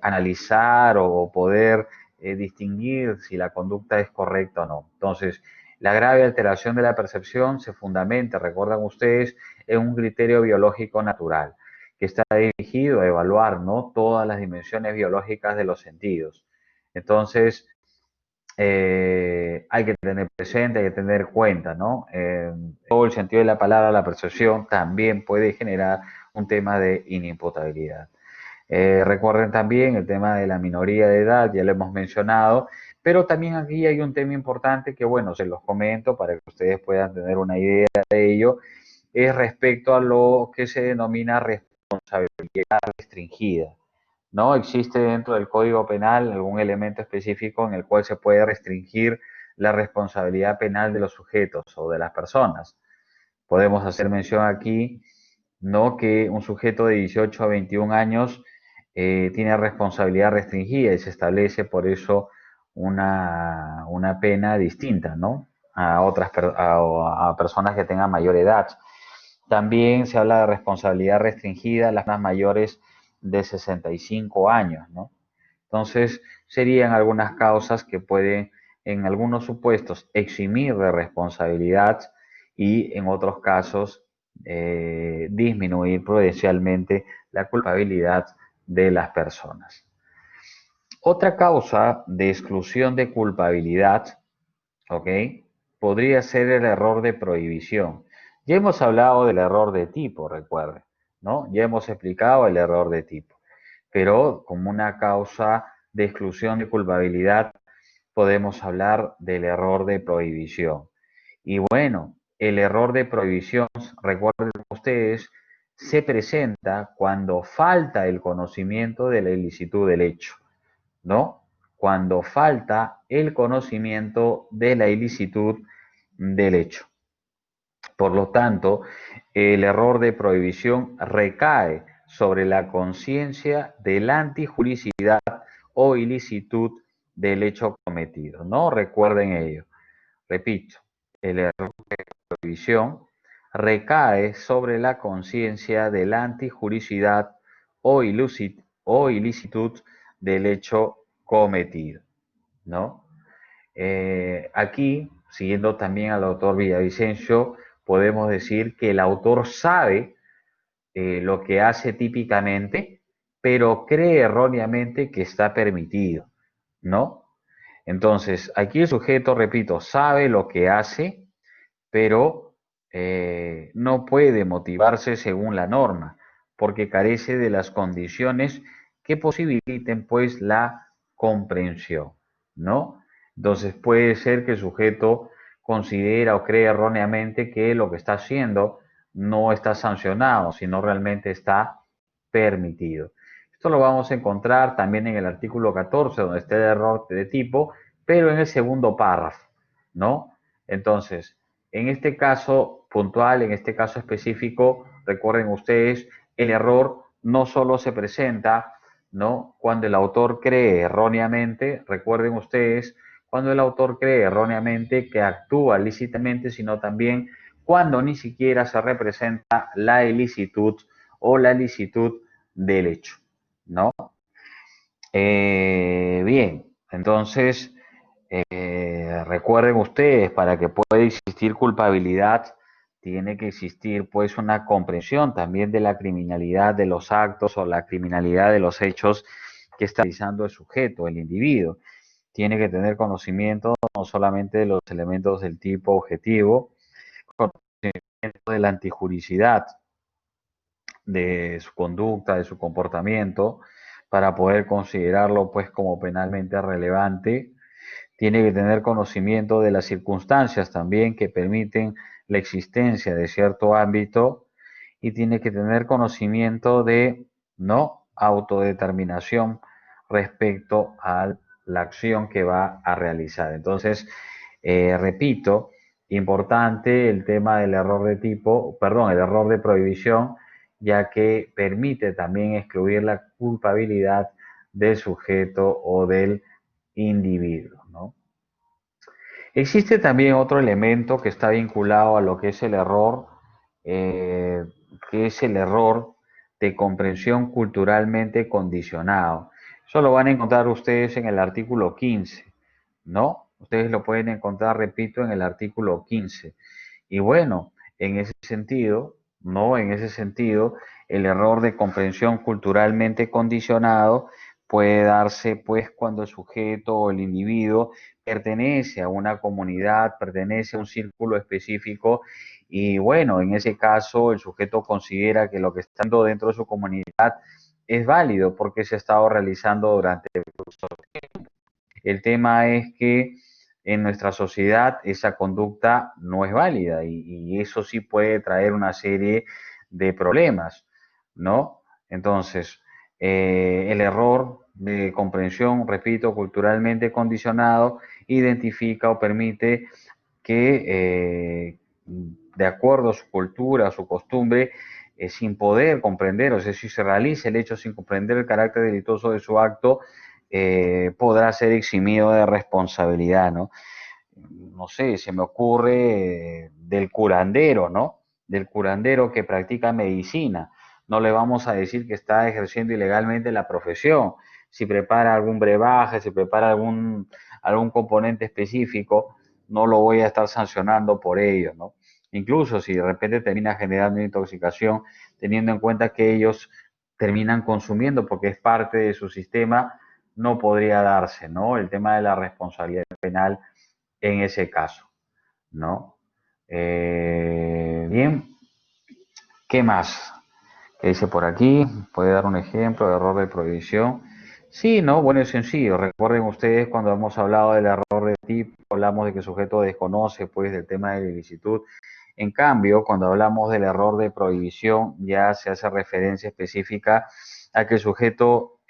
analizar o poder distinguir si la conducta es correcta o no. Entonces, la grave alteración de la percepción se fundamenta, recuerdan ustedes, en un criterio biológico natural que está dirigido a evaluar, ¿no?, todas las dimensiones biológicas de los sentidos. Entonces, hay que tener presente, hay que tener cuenta, ¿no? Todo el sentido de la palabra, la percepción también puede generar un tema de inimputabilidad. Recuerden también el tema de la minoría de edad, ya lo hemos mencionado, pero también aquí hay un tema importante que, bueno, se los comento para que ustedes puedan tener una idea de ello, es respecto a lo que se denomina responsabilidad restringida. No existe dentro del Código Penal algún elemento específico en el cual se puede restringir la responsabilidad penal de los sujetos o de las personas. Podemos hacer mención aquí, ¿no?, que un sujeto de 18 a 21 años tiene responsabilidad restringida y se establece por eso una pena distinta, ¿no?, a otras a personas que tengan mayor edad. También se habla de responsabilidad restringida a las personas mayores de 65 años, ¿no? Entonces, serían algunas causas que pueden, en algunos supuestos, eximir de responsabilidad y en otros casos disminuir prudencialmente la culpabilidad de las personas. Otra causa de exclusión de culpabilidad, ¿ok?, podría ser el error de prohibición. Ya hemos hablado del error de tipo, recuerden, ¿no? Ya hemos explicado el error de tipo, pero como una causa de exclusión de culpabilidad podemos hablar del error de prohibición. Y bueno, el error de prohibición, recuerden ustedes, se presenta cuando falta el conocimiento de la ilicitud del hecho, ¿no? Cuando falta el conocimiento de la ilicitud del hecho. Por lo tanto, el error de prohibición recae sobre la conciencia de la antijuricidad o ilicitud del hecho cometido, ¿no? Recuerden ello. Repito, el error de prohibición recae sobre la conciencia de la antijuricidad o ilicitud del hecho cometido, ¿no? Aquí, siguiendo también al autor Villavicencio, podemos decir que el autor sabe lo que hace típicamente, pero cree erróneamente que está permitido, ¿no? Entonces, aquí el sujeto, repito, sabe lo que hace, pero no puede motivarse según la norma, porque carece de las condiciones que posibiliten, pues, la comprensión, ¿no? Entonces, puede ser que el sujeto considera o cree erróneamente que lo que está haciendo no está sancionado, sino realmente está permitido. Esto lo vamos a encontrar también en el artículo 14, donde está el error de tipo, pero en el segundo párrafo, ¿no? Entonces, en este caso puntual, en este caso específico, recuerden ustedes, el error no solo se presenta, ¿no?, cuando el autor cree erróneamente, recuerden ustedes, cuando el autor cree erróneamente que actúa lícitamente, sino también cuando ni siquiera se representa la ilicitud o la licitud del hecho, ¿no? Bien, entonces, recuerden ustedes, para que pueda existir culpabilidad, tiene que existir pues una comprensión también de la criminalidad de los actos o la criminalidad de los hechos que está realizando el sujeto, el individuo. Tiene que tener conocimiento no solamente de los elementos del tipo objetivo, conocimiento de la antijuricidad, de su conducta, de su comportamiento, para poder considerarlo pues como penalmente relevante. Tiene que tener conocimiento de las circunstancias también que permiten la existencia de cierto ámbito y tiene que tener conocimiento de no autodeterminación respecto a la acción que va a realizar. Entonces, repito, importante el tema del error de tipo, perdón, el error de prohibición, ya que permite también excluir la culpabilidad del sujeto o del individuo, ¿no? Existe también otro elemento que está vinculado a lo que es el error, eh, que es el error de comprensión culturalmente condicionado. Eso lo van a encontrar ustedes en el artículo 15, ¿no? Ustedes lo pueden encontrar, repito, en el artículo 15. Y bueno, en ese sentido, ¿no? En ese sentido, el error de comprensión culturalmente condicionado puede darse pues cuando el sujeto o el individuo pertenece a una comunidad, pertenece a un círculo específico y bueno, en ese caso el sujeto considera que lo que está dentro de su comunidad es válido porque se ha estado realizando durante el tema es que en nuestra sociedad esa conducta no es válida y eso sí puede traer una serie de problemas, ¿no? Entonces, el error de comprensión, repito, culturalmente condicionado, identifica o permite que, de acuerdo a su cultura, a su costumbre, sin poder comprender, o sea, si se realiza el hecho sin comprender el carácter delituoso de su acto, podrá ser eximido de responsabilidad, ¿no? No sé, se me ocurre del curandero, ¿no? Del curandero que practica medicina. No le vamos a decir que está ejerciendo ilegalmente la profesión. Si prepara algún brebaje, si prepara algún componente específico, no lo voy a estar sancionando por ello, ¿no? Incluso si de repente termina generando intoxicación, teniendo en cuenta que ellos terminan consumiendo porque es parte de su sistema, no podría darse, ¿no? El tema de la responsabilidad penal en ese caso, ¿no? Bien, ¿qué más? ¿Qué dice por aquí? ¿Puede dar un ejemplo de error de prohibición? Sí, ¿no? Bueno, es sencillo. Recuerden ustedes cuando hemos hablado del error de tipo, hablamos de que el sujeto desconoce, pues, del tema de la ilicitud. En cambio, cuando hablamos del error de prohibición, ya se hace referencia específica a que el sujeto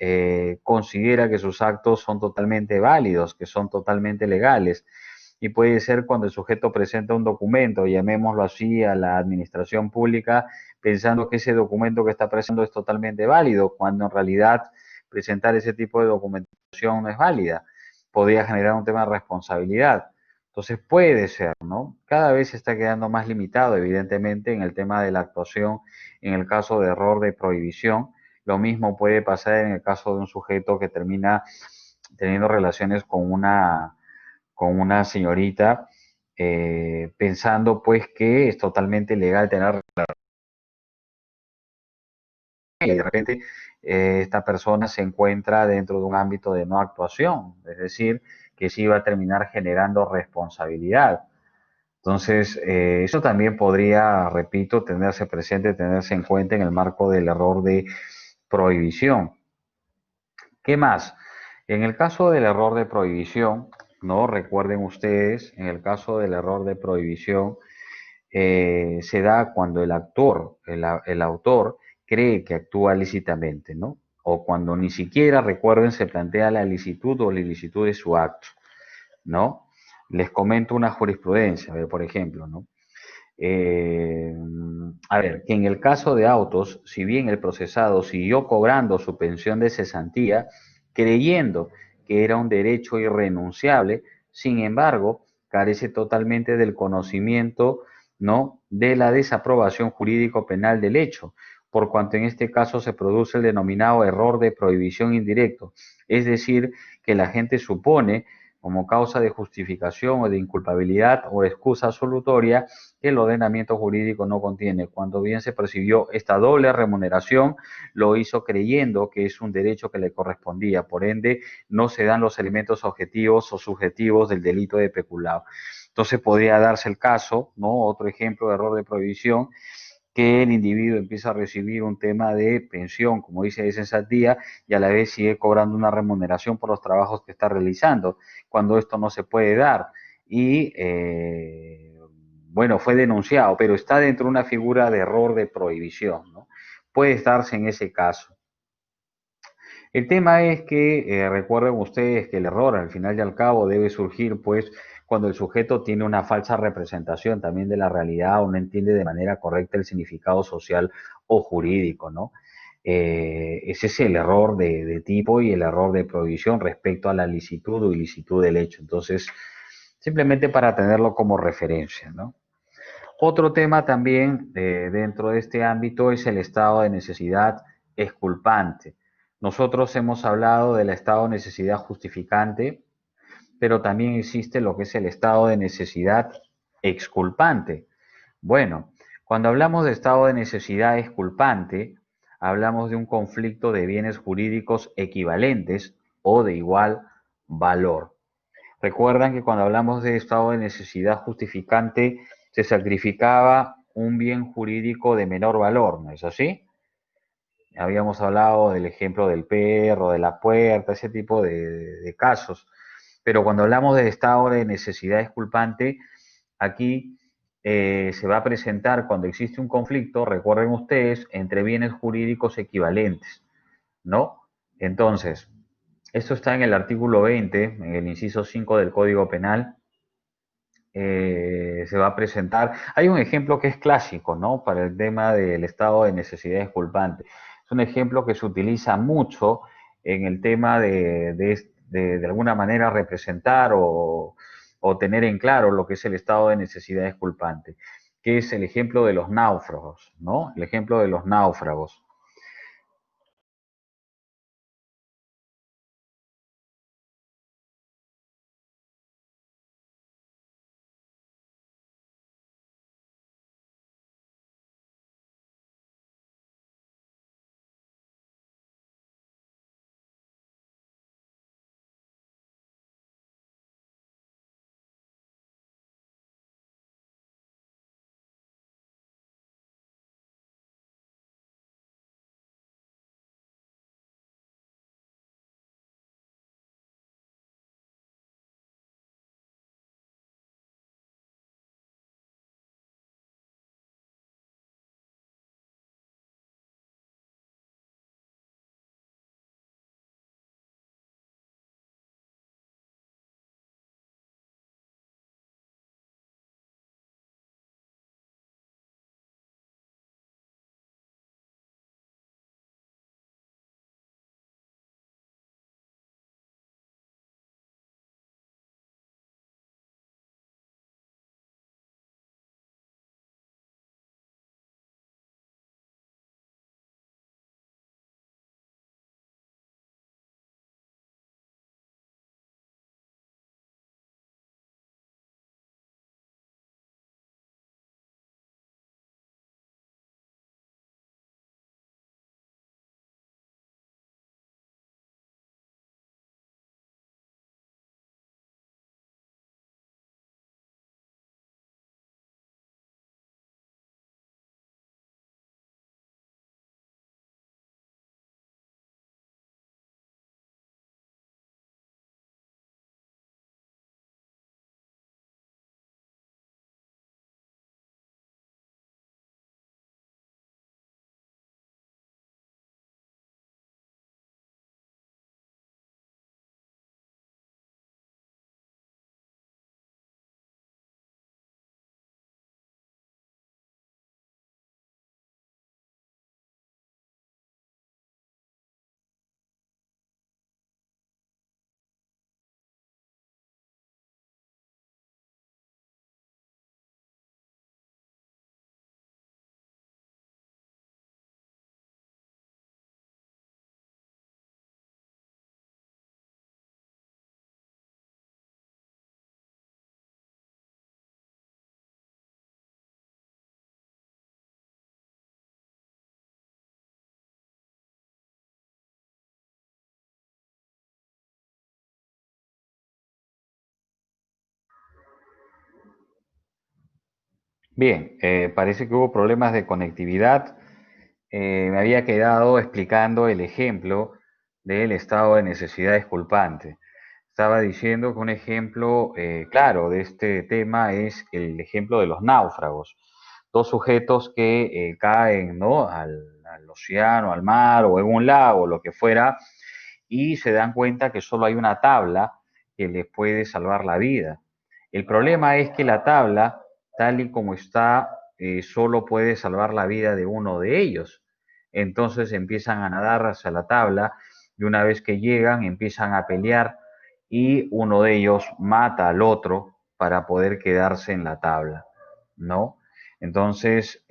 considera que sus actos son totalmente válidos, que son totalmente legales. Y puede ser cuando el sujeto presenta un documento, llamémoslo así, a la administración pública, pensando que ese documento que está presentando es totalmente válido, cuando en realidad presentar ese tipo de documentación no es válida. Podría generar un tema de responsabilidad. Entonces puede ser, ¿no? Cada vez se está quedando más limitado, evidentemente, en el tema de la actuación, en el caso de error de prohibición. Lo mismo puede pasar en el caso de un sujeto que termina teniendo relaciones con una señorita, pensando pues que es totalmente legal tener y de repente esta persona se encuentra dentro de un ámbito de no actuación, es decir, que sí va a terminar generando responsabilidad. Entonces, eso también podría, repito, tenerse presente, tenerse en cuenta en el marco del error de prohibición. ¿Qué más? En el caso del error de prohibición, ¿no? Recuerden ustedes, en el caso del error de prohibición, se da cuando el actor, el autor, cree que actúa lícitamente, ¿no? O cuando ni siquiera, recuerden, se plantea la licitud o la ilicitud de su acto, ¿no? Les comento una jurisprudencia, a ver, por ejemplo, ¿no? Eh, a ver, que en el caso de autos, si bien el procesado siguió cobrando su pensión de cesantía, creyendo que era un derecho irrenunciable, sin embargo, carece totalmente del conocimiento, ¿no?, de la desaprobación jurídico-penal del hecho, por cuanto en este caso se produce el denominado error de prohibición indirecto, es decir, que la gente supone como causa de justificación o de inculpabilidad o excusa absolutoria que el ordenamiento jurídico no contiene. Cuando bien se percibió esta doble remuneración, lo hizo creyendo que es un derecho que le correspondía. Por ende, no se dan los elementos objetivos o subjetivos del delito de peculado. Entonces podría darse el caso, ¿no? Otro ejemplo de error de prohibición, que el individuo empieza a recibir un tema de pensión, como dice de cesantía, y a la vez sigue cobrando una remuneración por los trabajos que está realizando, cuando esto no se puede dar. Y bueno, fue denunciado, pero está dentro de una figura de error de prohibición, ¿no? Puede darse en ese caso. El tema es que recuerden ustedes que el error al final y al cabo debe surgir pues cuando el sujeto tiene una falsa representación también de la realidad o no entiende de manera correcta el significado social o jurídico, ¿no? Ese es el error de tipo y el error de prohibición respecto a la licitud o ilicitud del hecho. Entonces, simplemente para tenerlo como referencia, ¿no? Otro tema también dentro de este ámbito es el estado de necesidad exculpante. Nosotros hemos hablado del estado de necesidad justificante, pero también existe lo que es el estado de necesidad exculpante. Bueno, cuando hablamos de estado de necesidad exculpante, hablamos de un conflicto de bienes jurídicos equivalentes o de igual valor. Recuerdan que cuando hablamos de estado de necesidad justificante se sacrificaba un bien jurídico de menor valor, ¿no es así? Habíamos hablado del ejemplo del perro, de la puerta, ese tipo de casos. Pero cuando hablamos de estado de necesidad exculpante, aquí se va a presentar cuando existe un conflicto, recuerden ustedes, entre bienes jurídicos equivalentes, ¿no? Entonces, esto está en el artículo 20, en el inciso 5 del Código Penal. Se va a presentar. Hay un ejemplo que es clásico, ¿no? Para el tema del estado de necesidad exculpante. Es un ejemplo que se utiliza mucho en el tema de alguna manera representar o tener en claro lo que es el estado de necesidad exculpante, que es el ejemplo de los náufragos, ¿no? El ejemplo de los náufragos. Bien, parece que hubo problemas de conectividad. Me había quedado explicando el ejemplo del estado de necesidad disculpante. Estaba diciendo que un ejemplo claro de este tema es el ejemplo de los náufragos. Dos sujetos que caen, ¿no?, al océano, al mar o en un lago, lo que fuera, y se dan cuenta que solo hay una tabla que les puede salvar la vida. El problema es que la tabla, tal y como está, solo puede salvar la vida de uno de ellos. Entonces empiezan a nadar hacia la tabla y una vez que llegan empiezan a pelear y uno de ellos mata al otro para poder quedarse en la tabla, ¿no? Entonces,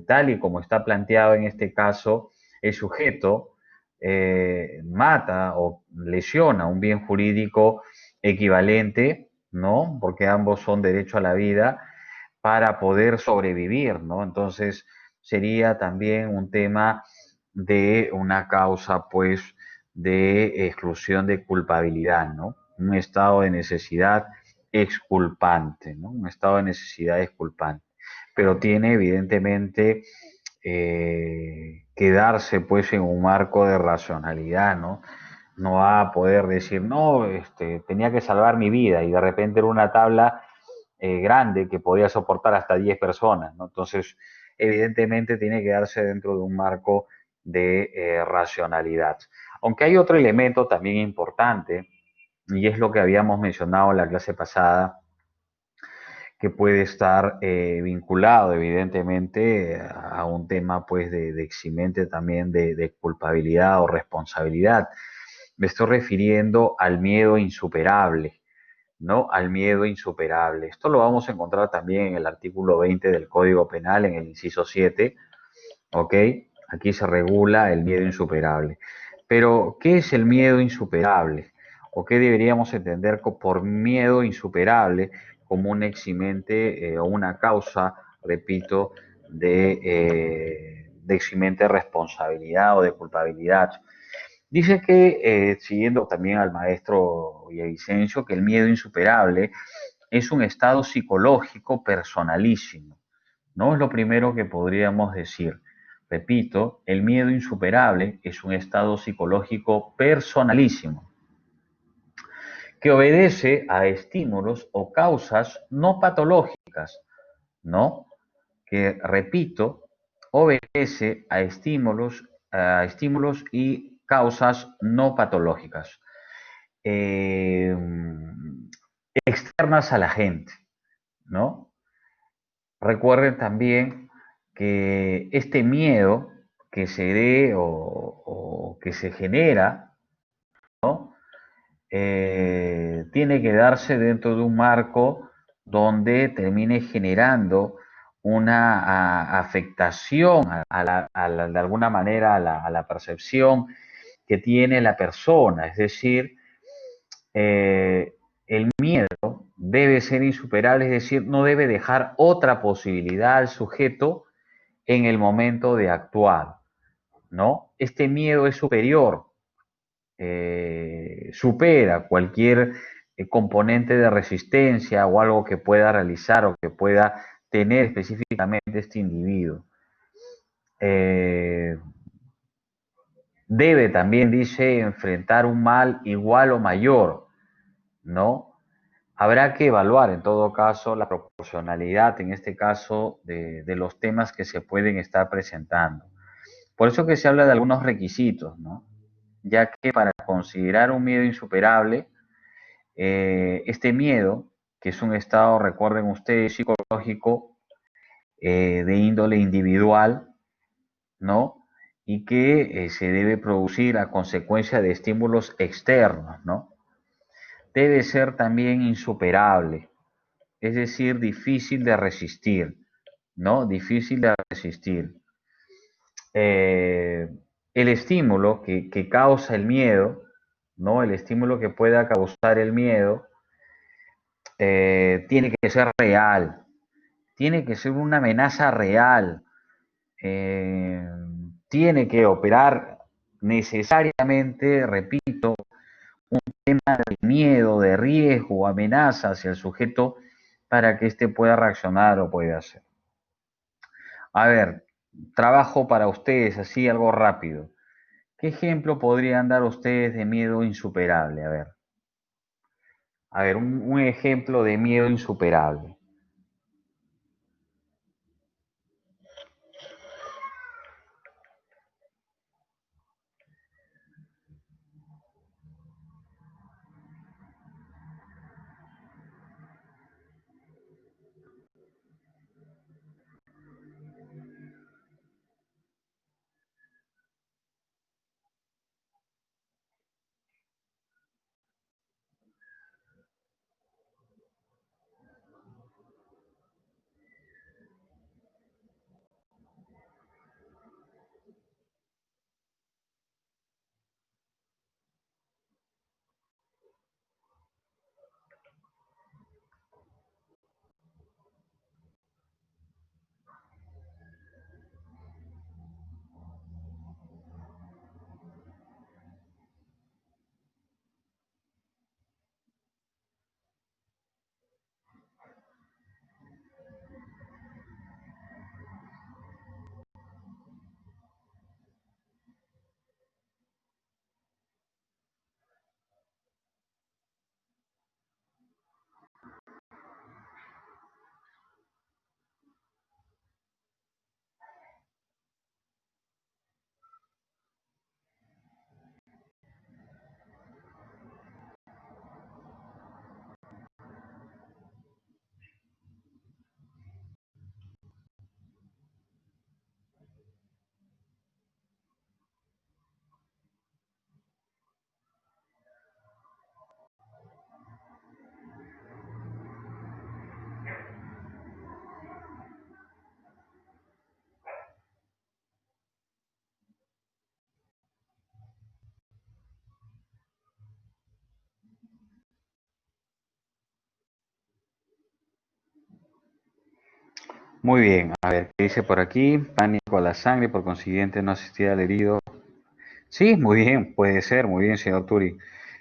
tal y como está planteado en este caso, el sujeto mata o lesiona un bien jurídico equivalente, ¿no? Porque ambos son derecho a la vida para poder sobrevivir, ¿no? Entonces sería también un tema de una causa, pues, de exclusión de culpabilidad, ¿no? Un estado de necesidad exculpante, ¿no? Un estado de necesidad exculpante. Pero tiene evidentemente quedarse pues en un marco de racionalidad, ¿no? No va a poder decir, no, tenía que salvar mi vida y de repente era una tabla grande que podía soportar hasta 10 personas, ¿no? Entonces, evidentemente tiene que darse dentro de un marco de racionalidad. Aunque hay otro elemento también importante, y es lo que habíamos mencionado en la clase pasada, que puede estar vinculado evidentemente a un tema pues de eximente también de culpabilidad o responsabilidad. Me estoy refiriendo al miedo insuperable, ¿no? Al miedo insuperable. Esto lo vamos a encontrar también en el artículo 20 del Código Penal, en el inciso 7, ¿ok? Aquí se regula el miedo insuperable. Pero, ¿qué es el miedo insuperable? ¿O qué deberíamos entender por miedo insuperable como un eximente o una causa, repito, de eximente de responsabilidad o de culpabilidad? Dice que, siguiendo también al maestro Villavicencio, que el miedo insuperable es un estado psicológico personalísimo, ¿no? Es lo primero que podríamos decir. Repito, el miedo insuperable es un estado psicológico personalísimo que obedece a estímulos o causas no patológicas, ¿no? Que, repito, obedece a estímulos y causas no patológicas, eh, externas a la gente, ¿no? Recuerden también que este miedo que se dé o que se genera, ¿no? Tiene que darse dentro de un marco donde termine generando una afectación de alguna manera a la percepción que tiene la persona. Es decir, el miedo debe ser insuperable, es decir, no debe dejar otra posibilidad al sujeto en el momento de actuar, ¿no? Este miedo es superior, supera cualquier componente de resistencia o algo que pueda realizar o que pueda tener específicamente este individuo. Eh, Debe también, dice, enfrentar un mal igual o mayor, ¿no? Habrá que evaluar en todo caso la proporcionalidad, en este caso, de los temas que se pueden estar presentando. Por eso que se habla de algunos requisitos, ¿no? Ya que para considerar un miedo insuperable, este miedo, que es un estado, recuerden ustedes, psicológico de índole individual, ¿no? Y que se debe producir a consecuencia de estímulos externos, ¿no? Debe ser también insuperable, es decir, difícil de resistir, ¿no? Difícil de resistir. Eh, el estímulo que causa el miedo, ¿no? El estímulo que pueda causar el miedo, tiene que ser real, tiene que ser una amenaza real, eh, tiene que operar necesariamente, repito, un tema de miedo, de riesgo, amenaza hacia el sujeto para que éste pueda reaccionar o pueda hacer. A ver, trabajo para ustedes, así algo rápido. ¿Qué ejemplo podrían dar ustedes de miedo insuperable? A ver, un ejemplo de miedo insuperable. Muy bien, a ver, ¿qué dice por aquí? Pánico a la sangre, por consiguiente no asistir al herido. Sí, muy bien, puede ser, muy bien, señor Turi.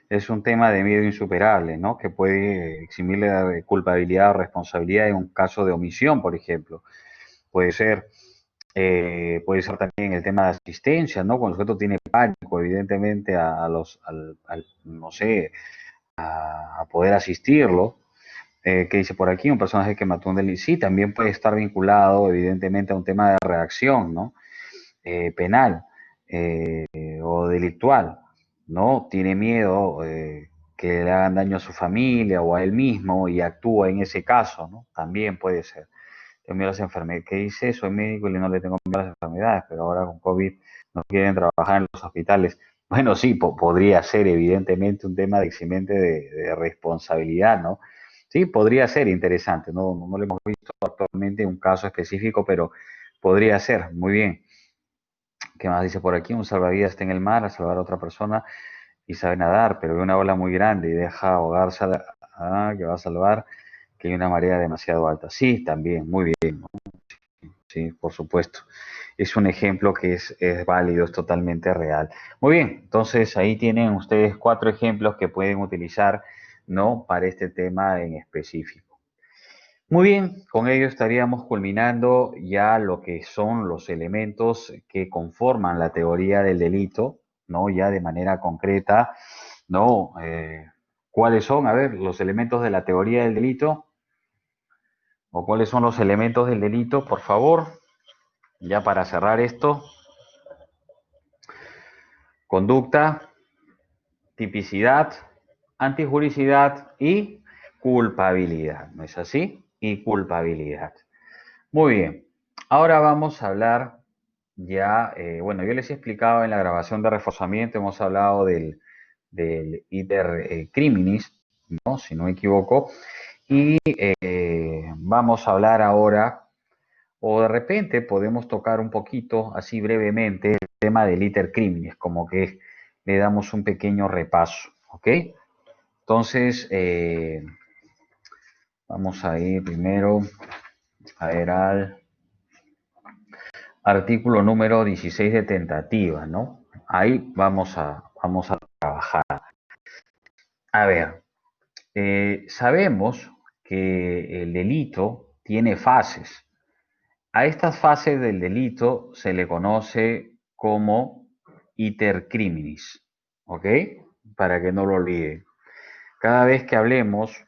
Es un tema de miedo insuperable, ¿no? Que puede eximirle de culpabilidad o responsabilidad en un caso de omisión, por ejemplo. Puede ser, puede ser también el tema de asistencia, ¿no? Cuando el sujeto tiene pánico, evidentemente, no sé, a poder asistirlo. ¿Qué dice por aquí? Un personaje que mató a un delito. Sí, también puede estar vinculado, evidentemente, a un tema de reacción, ¿no? Penal o delictual, ¿no? Tiene miedo que le hagan daño a su familia o a él mismo y actúa en ese caso, ¿no? También puede ser. Tengo miedo a las enfermedades. ¿Qué dice? Soy médico y no le tengo miedo a las enfermedades, pero ahora con COVID no quieren trabajar en los hospitales. Bueno, sí, podría ser evidentemente un tema de eximente de responsabilidad, ¿no? Sí, podría ser interesante, no lo hemos visto actualmente en un caso específico, pero podría ser, muy bien. ¿Qué más dice por aquí? Un salvavidas está en el mar a salvar a otra persona y sabe nadar, pero ve una ola muy grande y deja ahogarse que va a salvar, que hay una marea demasiado alta. Sí, también, muy bien, sí, por supuesto. Es un ejemplo que es válido, es totalmente real. Muy bien, entonces ahí tienen ustedes 4 ejemplos que pueden utilizar, ¿no? Para este tema en específico. Muy bien, con ello estaríamos culminando ya lo que son los elementos que conforman la teoría del delito, ¿no? Ya de manera concreta, ¿no? ¿Cuáles son? A ver, los elementos de la teoría del delito, o cuáles son los elementos del delito, por favor, ya para cerrar esto. Conducta, tipicidad, antijuricidad y culpabilidad, ¿no es así? Y culpabilidad. Muy bien, ahora vamos a hablar ya, bueno, yo les he explicado en la grabación de reforzamiento, hemos hablado del iter criminis, ¿no? Si no me equivoco, y vamos a hablar ahora, o de repente podemos tocar un poquito, así brevemente, el tema del iter criminis, como que le damos un pequeño repaso, ¿ok? Entonces, vamos a ir primero a ver al artículo número 16 de tentativa, ¿no? Ahí vamos a trabajar. A ver, sabemos que el delito tiene fases. A estas fases del delito se le conoce como iter criminis, ¿ok? Para que no lo olviden. Cada vez que hablemos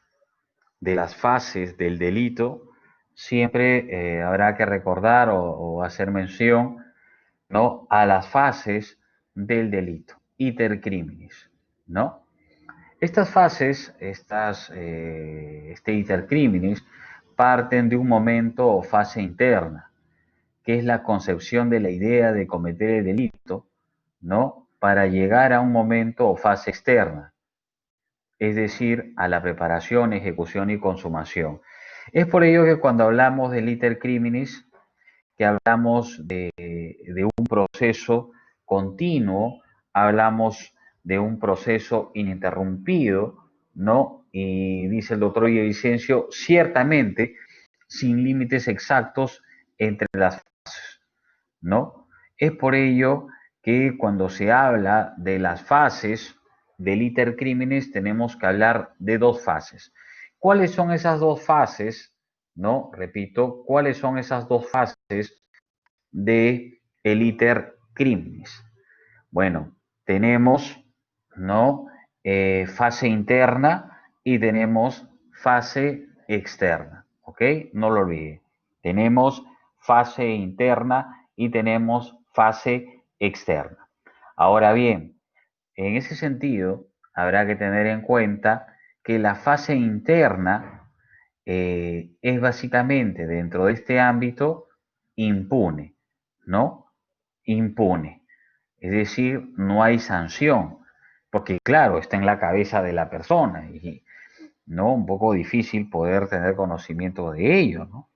de las fases del delito, siempre habrá que recordar o hacer mención, ¿no?, a las fases del delito, iter criminis, ¿no? Estas fases, este iter criminis, parten de un momento o fase interna, que es la concepción de la idea de cometer el delito, ¿no?, para llegar a un momento o fase externa, es decir, a la preparación, ejecución y consumación. Es por ello que cuando hablamos del iter criminis, que hablamos de un proceso continuo, hablamos de un proceso ininterrumpido, ¿no? Y dice el doctor Vicencio, ciertamente sin límites exactos entre las fases, ¿no? Es por ello que cuando se habla de las fases del iter criminis tenemos que hablar de dos fases. ¿Cuáles son esas dos fases? ¿No? Repito, ¿cuáles son esas dos fases de el iter criminis? Bueno, tenemos, ¿no?, fase interna y tenemos fase externa, ¿ok? No lo olvide. Tenemos fase interna y tenemos fase externa. Ahora bien, en ese sentido, habrá que tener en cuenta que la fase interna es básicamente dentro de este ámbito impune, ¿no? Impune. Es decir, no hay sanción, porque claro, está en la cabeza de la persona y no, un poco difícil poder tener conocimiento de ello, ¿no?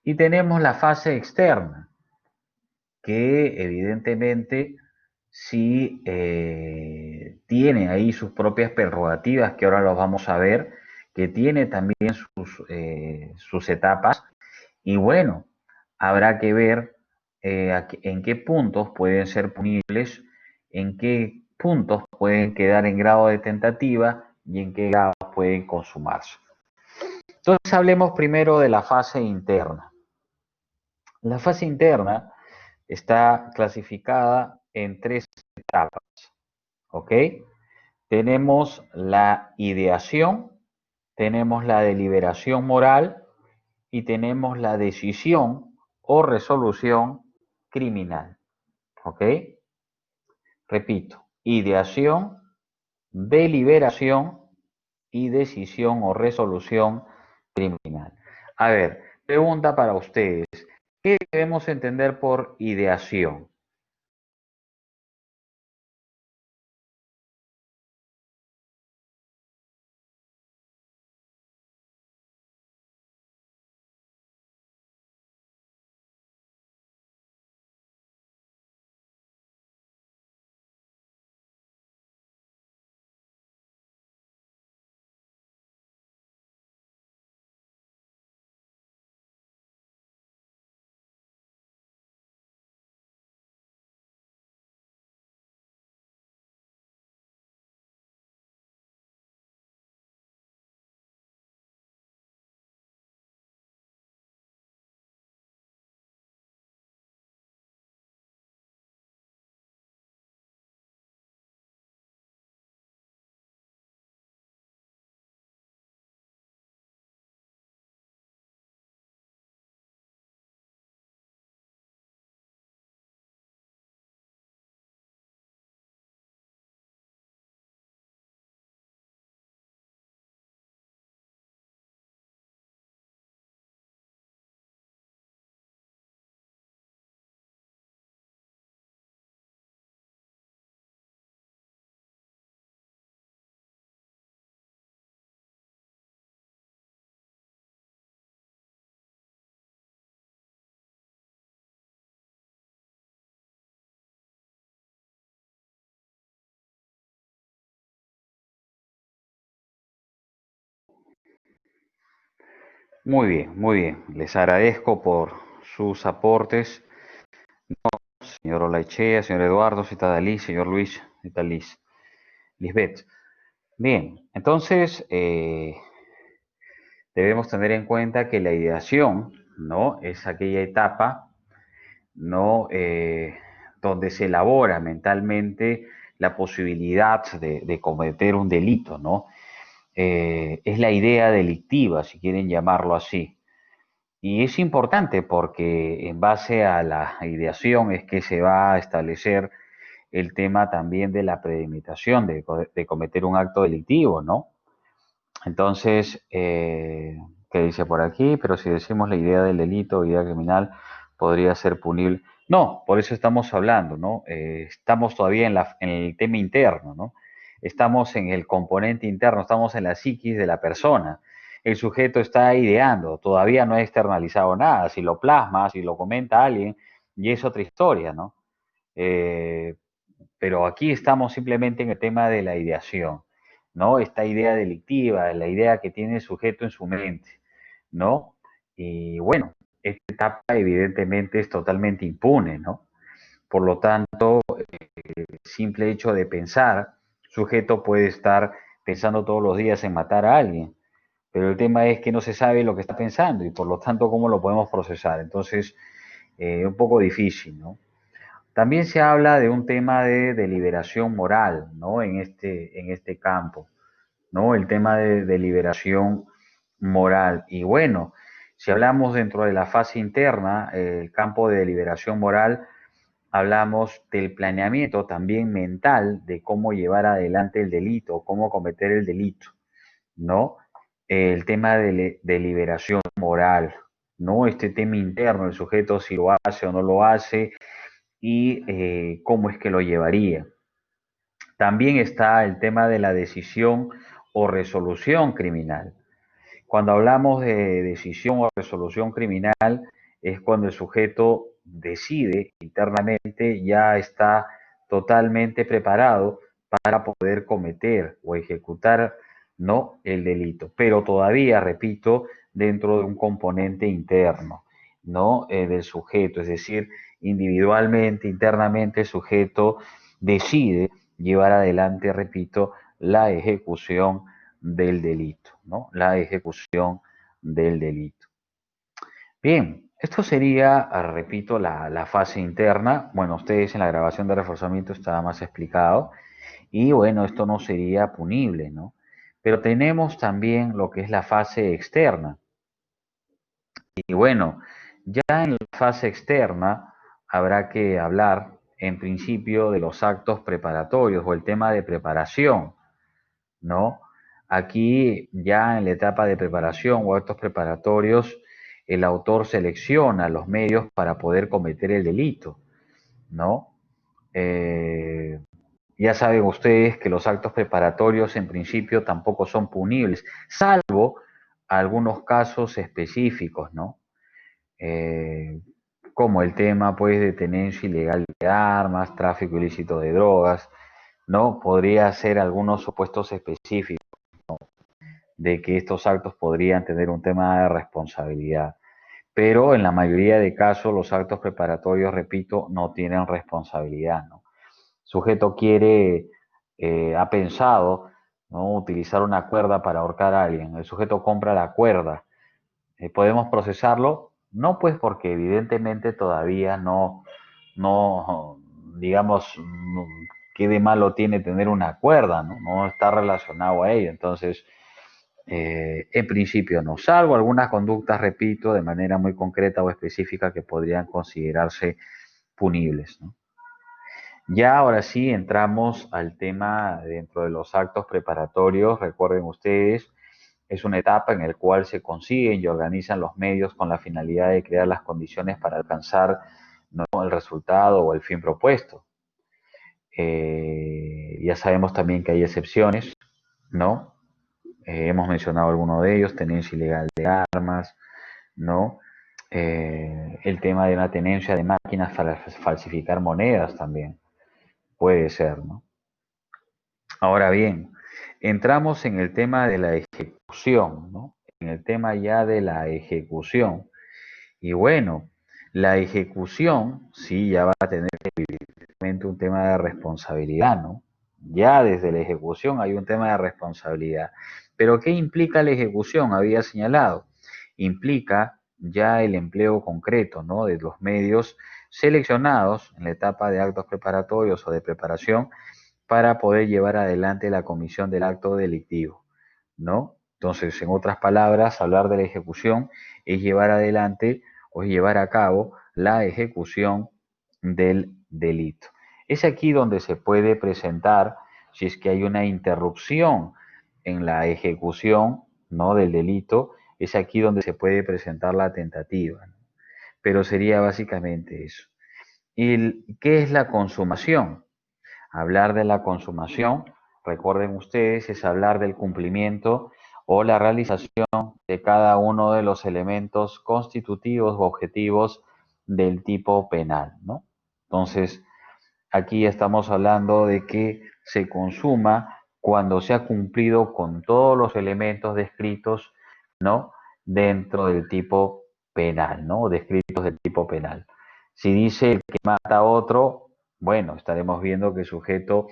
Y tenemos la fase externa, que evidentemente sí tiene ahí sus propias prerrogativas, que ahora los vamos a ver, que tiene también sus etapas, y bueno, habrá que ver en qué puntos pueden ser punibles, en qué puntos pueden quedar en grado de tentativa y en qué grado pueden consumarse. Entonces hablemos primero de la fase interna. La fase interna está clasificada en tres etapas, ¿ok? Tenemos la ideación, tenemos la deliberación moral y tenemos la decisión o resolución criminal, ¿ok? Repito, ideación, deliberación y decisión o resolución criminal. A ver, pregunta para ustedes. ¿Qué debemos entender por ideación? Muy bien, muy bien. Les agradezco por sus aportes, señor Olaichea, señor Eduardo, Citadalí, señor Luis, Citaliz, Lisbeth. Bien, entonces debemos tener en cuenta que la ideación ¿no? Es aquella etapa, ¿no? Donde se elabora mentalmente la posibilidad de cometer un delito, ¿no? Es la idea delictiva, si quieren llamarlo así. Y es importante porque en base a la ideación es que se va a establecer el tema también de la premeditación de cometer un acto delictivo, ¿no? Entonces, ¿qué dice por aquí? Pero si decimos la idea del delito, idea criminal, podría ser punible. No, por eso estamos hablando, ¿no? Estamos todavía en el tema interno, ¿no? Estamos en el componente interno, estamos en la psiquis de la persona. El sujeto está ideando, todavía no ha externalizado nada. Si lo plasma, si lo comenta alguien, y es otra historia, ¿no? Eh, pero aquí estamos simplemente en el tema de la ideación, ¿no? Esta idea delictiva, la idea que tiene el sujeto en su mente, ¿no? Y bueno, esta etapa evidentemente es totalmente impune, ¿no? Por lo tanto, el simple hecho de pensar, sujeto puede estar pensando todos los días en matar a alguien, pero el tema es que no se sabe lo que está pensando y por lo tanto cómo lo podemos procesar. Entonces, un poco difícil, ¿no? También se habla de un tema de deliberación moral, ¿no? En este campo, ¿no? El tema de deliberación moral. Y bueno, si hablamos dentro de la fase interna, el campo de deliberación moral, hablamos del planeamiento también mental de cómo llevar adelante el delito, cómo cometer el delito, ¿no? El tema de deliberación moral, ¿no? Este tema interno, el sujeto si lo hace o no lo hace, y cómo es que lo llevaría. También está el tema de la decisión o resolución criminal. Cuando hablamos de decisión o resolución criminal es cuando el sujeto decide internamente, ya está totalmente preparado para poder cometer o ejecutar no el delito, pero todavía, repito, dentro de un componente interno, ¿no? Del sujeto, es decir, individualmente, internamente, el sujeto decide llevar adelante, repito, la ejecución del delito, ¿no? La ejecución del delito. Bien, esto sería, repito, la fase interna. Bueno, ustedes en la grabación de reforzamiento estaba más explicado. Y bueno, esto no sería punible, ¿no? Pero tenemos también lo que es la fase externa. Y bueno, ya en la fase externa habrá que hablar en principio de los actos preparatorios o el tema de preparación, ¿no? Aquí ya en la etapa de preparación o actos preparatorios, el autor selecciona los medios para poder cometer el delito, ¿no? Eh, ya saben ustedes que los actos preparatorios en principio tampoco son punibles, salvo algunos casos específicos, ¿no? Eh, como el tema pues de tenencia ilegal de armas, tráfico ilícito de drogas, ¿no? Podría ser algunos supuestos específicos de que estos actos podrían tener un tema de responsabilidad. Pero en la mayoría de casos los actos preparatorios, repito, no tienen responsabilidad, ¿no? El sujeto quiere, ha pensado, ¿no? Utilizar una cuerda para ahorcar a alguien. El sujeto compra la cuerda. ¿Podemos procesarlo? No, pues porque evidentemente todavía no digamos, qué de malo tiene tener una cuerda, ¿no? No está relacionado a ello. Entonces, en principio no, salvo algunas conductas, repito, de manera muy concreta o específica que podrían considerarse punibles, ¿no? Ya ahora sí entramos al tema dentro de los actos preparatorios. Recuerden ustedes, es una etapa en la cual se consiguen y organizan los medios con la finalidad de crear las condiciones para alcanzar, ¿no?, el resultado o el fin propuesto. Ya sabemos también que hay excepciones, ¿no? Hemos mencionado algunos de ellos, tenencia ilegal de armas, ¿no? El tema de una tenencia de máquinas para falsificar monedas también puede ser, ¿no? Ahora bien, entramos en el tema de la ejecución, ¿no? En el tema ya de la ejecución. Y bueno, la ejecución sí ya va a tener evidentemente un tema de responsabilidad, ¿no? Ya desde la ejecución hay un tema de responsabilidad. Pero ¿qué implica la ejecución? Había señalado. Implica ya el empleo concreto, ¿no? De los medios seleccionados en la etapa de actos preparatorios o de preparación para poder llevar adelante la comisión del acto delictivo, ¿no? Entonces, en otras palabras, hablar de la ejecución es llevar adelante o es llevar a cabo la ejecución del delito. Es aquí donde se puede presentar, si es que hay una interrupción en la ejecución, ¿no?, del delito, es aquí donde se puede presentar la tentativa, ¿no? Pero sería básicamente eso. ¿Y qué es la consumación? Hablar de la consumación, recuerden ustedes, es hablar del cumplimiento o la realización de cada uno de los elementos constitutivos o objetivos del tipo penal, ¿no? Entonces, aquí estamos hablando de que se consuma cuando se ha cumplido con todos los elementos descritos, ¿no?, dentro del tipo penal, ¿no? Descritos del tipo penal. Si dice el que mata a otro, bueno, estaremos viendo que el sujeto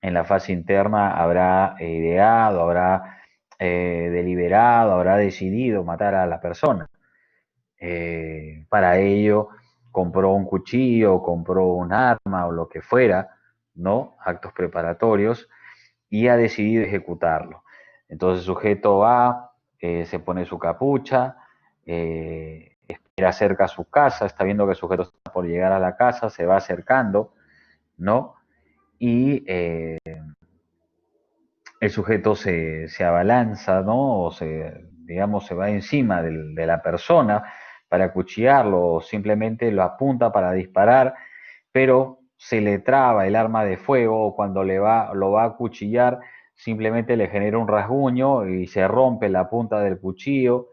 en la fase interna habrá ideado, habrá deliberado, habrá decidido matar a la persona. Para ello compró un cuchillo, compró un arma o lo que fuera, ¿no? Actos preparatorios, y ha decidido ejecutarlo. Entonces el sujeto va, se pone su capucha, espera cerca a su casa, está viendo que el sujeto está por llegar a la casa, se va acercando, ¿no? Y el sujeto se abalanza, ¿no? O digamos, se va encima de la persona para acuchillarlo o simplemente lo apunta para disparar, pero se le traba el arma de fuego o cuando lo va a acuchillar, simplemente le genera un rasguño y se rompe la punta del cuchillo,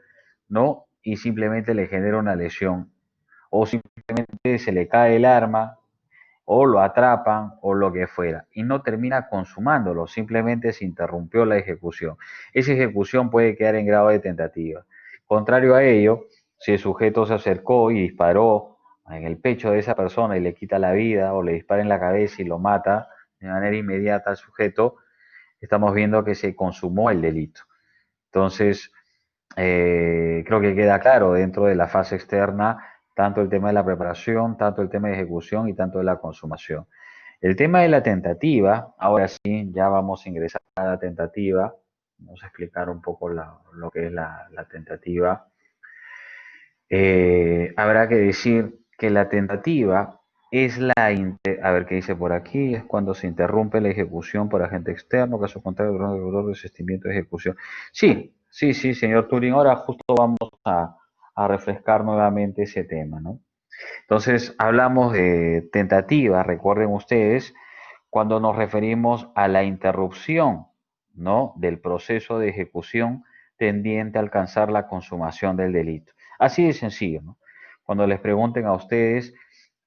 ¿no? Y simplemente le genera una lesión. O simplemente se le cae el arma o lo atrapan o lo que fuera, y no termina consumándolo, simplemente se interrumpió la ejecución. Esa ejecución puede quedar en grado de tentativa. Contrario a ello, si el sujeto se acercó y disparó en el pecho de esa persona y le quita la vida, o le dispara en la cabeza y lo mata de manera inmediata al sujeto, estamos viendo que se consumó el delito. Entonces, creo que queda claro dentro de la fase externa tanto el tema de la preparación, tanto el tema de ejecución y tanto de la consumación. El tema de la tentativa, ahora sí, ya vamos a ingresar a la tentativa, vamos a explicar un poco lo que es la tentativa. Habrá que decir que la tentativa es a ver qué dice por aquí, es cuando se interrumpe la ejecución por agente externo, caso contrario, desistimiento de ejecución. Sí, sí, sí, señor Turing, ahora justo vamos a refrescar nuevamente ese tema, ¿no? Entonces, hablamos de tentativa, recuerden ustedes, cuando nos referimos a la interrupción, ¿no?, del proceso de ejecución tendiente a alcanzar la consumación del delito. Así de sencillo, ¿no? Cuando les pregunten a ustedes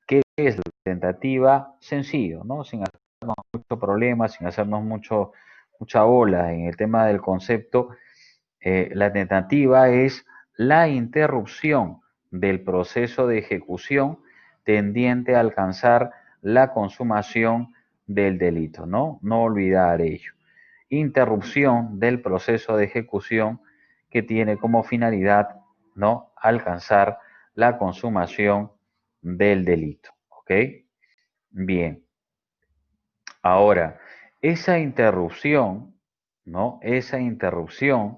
qué es la tentativa, sencillo, ¿no? Sin hacernos mucho problema, sin hacernos mucha ola en el tema del concepto, la tentativa es la interrupción del proceso de ejecución tendiente a alcanzar la consumación del delito, ¿no? No olvidar ello. Interrupción del proceso de ejecución que tiene como finalidad, ¿no?, alcanzar la consumación del delito, ¿ok? Bien. Ahora, esa interrupción, ¿no? Esa interrupción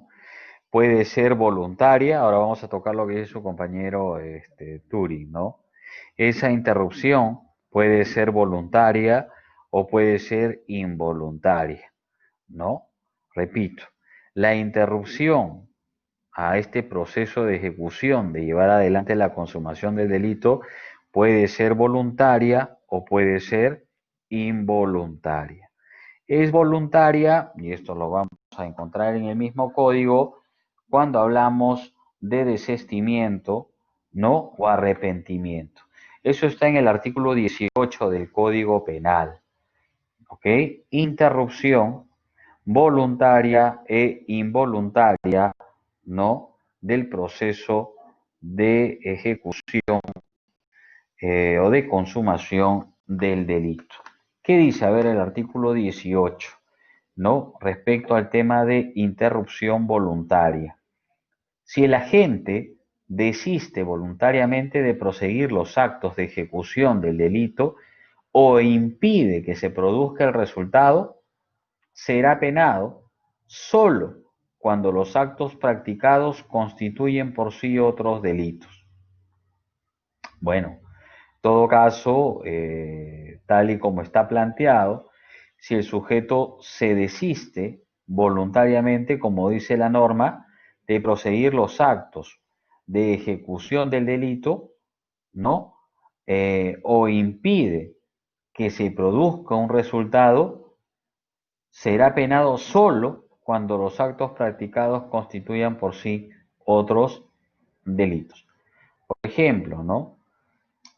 puede ser voluntaria. Ahora vamos a tocar lo que dice su compañero Turing, ¿no? Esa interrupción puede ser voluntaria o puede ser involuntaria, ¿no? Repito, la interrupción a este proceso de ejecución, de llevar adelante la consumación del delito, puede ser voluntaria o puede ser involuntaria. Es voluntaria, y esto lo vamos a encontrar en el mismo código, cuando hablamos de desistimiento, ¿no?, o arrepentimiento. Eso está en el artículo 18 del Código Penal, ¿ok? Interrupción voluntaria e involuntaria, ¿no?, del proceso de ejecución o de consumación del delito. ¿Qué dice? A ver, el artículo 18, ¿no?, respecto al tema de interrupción voluntaria. Si el agente desiste voluntariamente de proseguir los actos de ejecución del delito o impide que se produzca el resultado, será penado solo cuando los actos practicados constituyen por sí otros delitos. Bueno, en todo caso, tal y como está planteado, si el sujeto se desiste voluntariamente, como dice la norma, de proseguir los actos de ejecución del delito, ¿no? O impide que se produzca un resultado, será penado solo cuando los actos practicados constituyan por sí otros delitos. Por ejemplo, ¿no?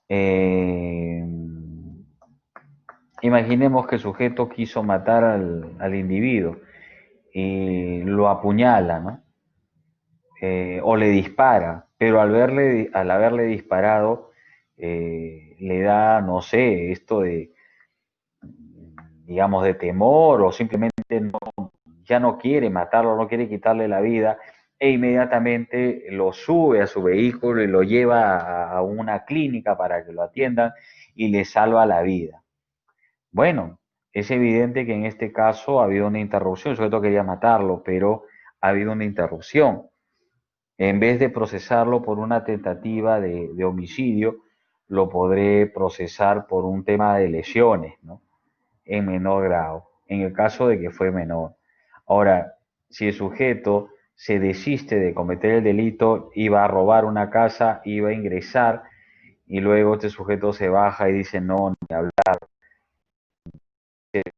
Eh, Imaginemos que el sujeto quiso matar al individuo y lo apuñala, ¿no? O le dispara, pero al haberle disparado, le da, no sé, esto de, digamos, de temor o simplemente ya no quiere matarlo, no quiere quitarle la vida e inmediatamente lo sube a su vehículo y lo lleva a una clínica para que lo atiendan y le salva la vida. Bueno, es evidente que en este caso ha habido una interrupción, el sujeto quería matarlo, pero ha habido una interrupción. En vez de procesarlo por una tentativa de homicidio, lo podré procesar por un tema de lesiones, ¿no? En menor grado, en el caso de que fue menor. Ahora, si el sujeto se desiste de cometer el delito, iba a robar una casa, iba a ingresar, y luego este sujeto se baja y dice no, ni hablar,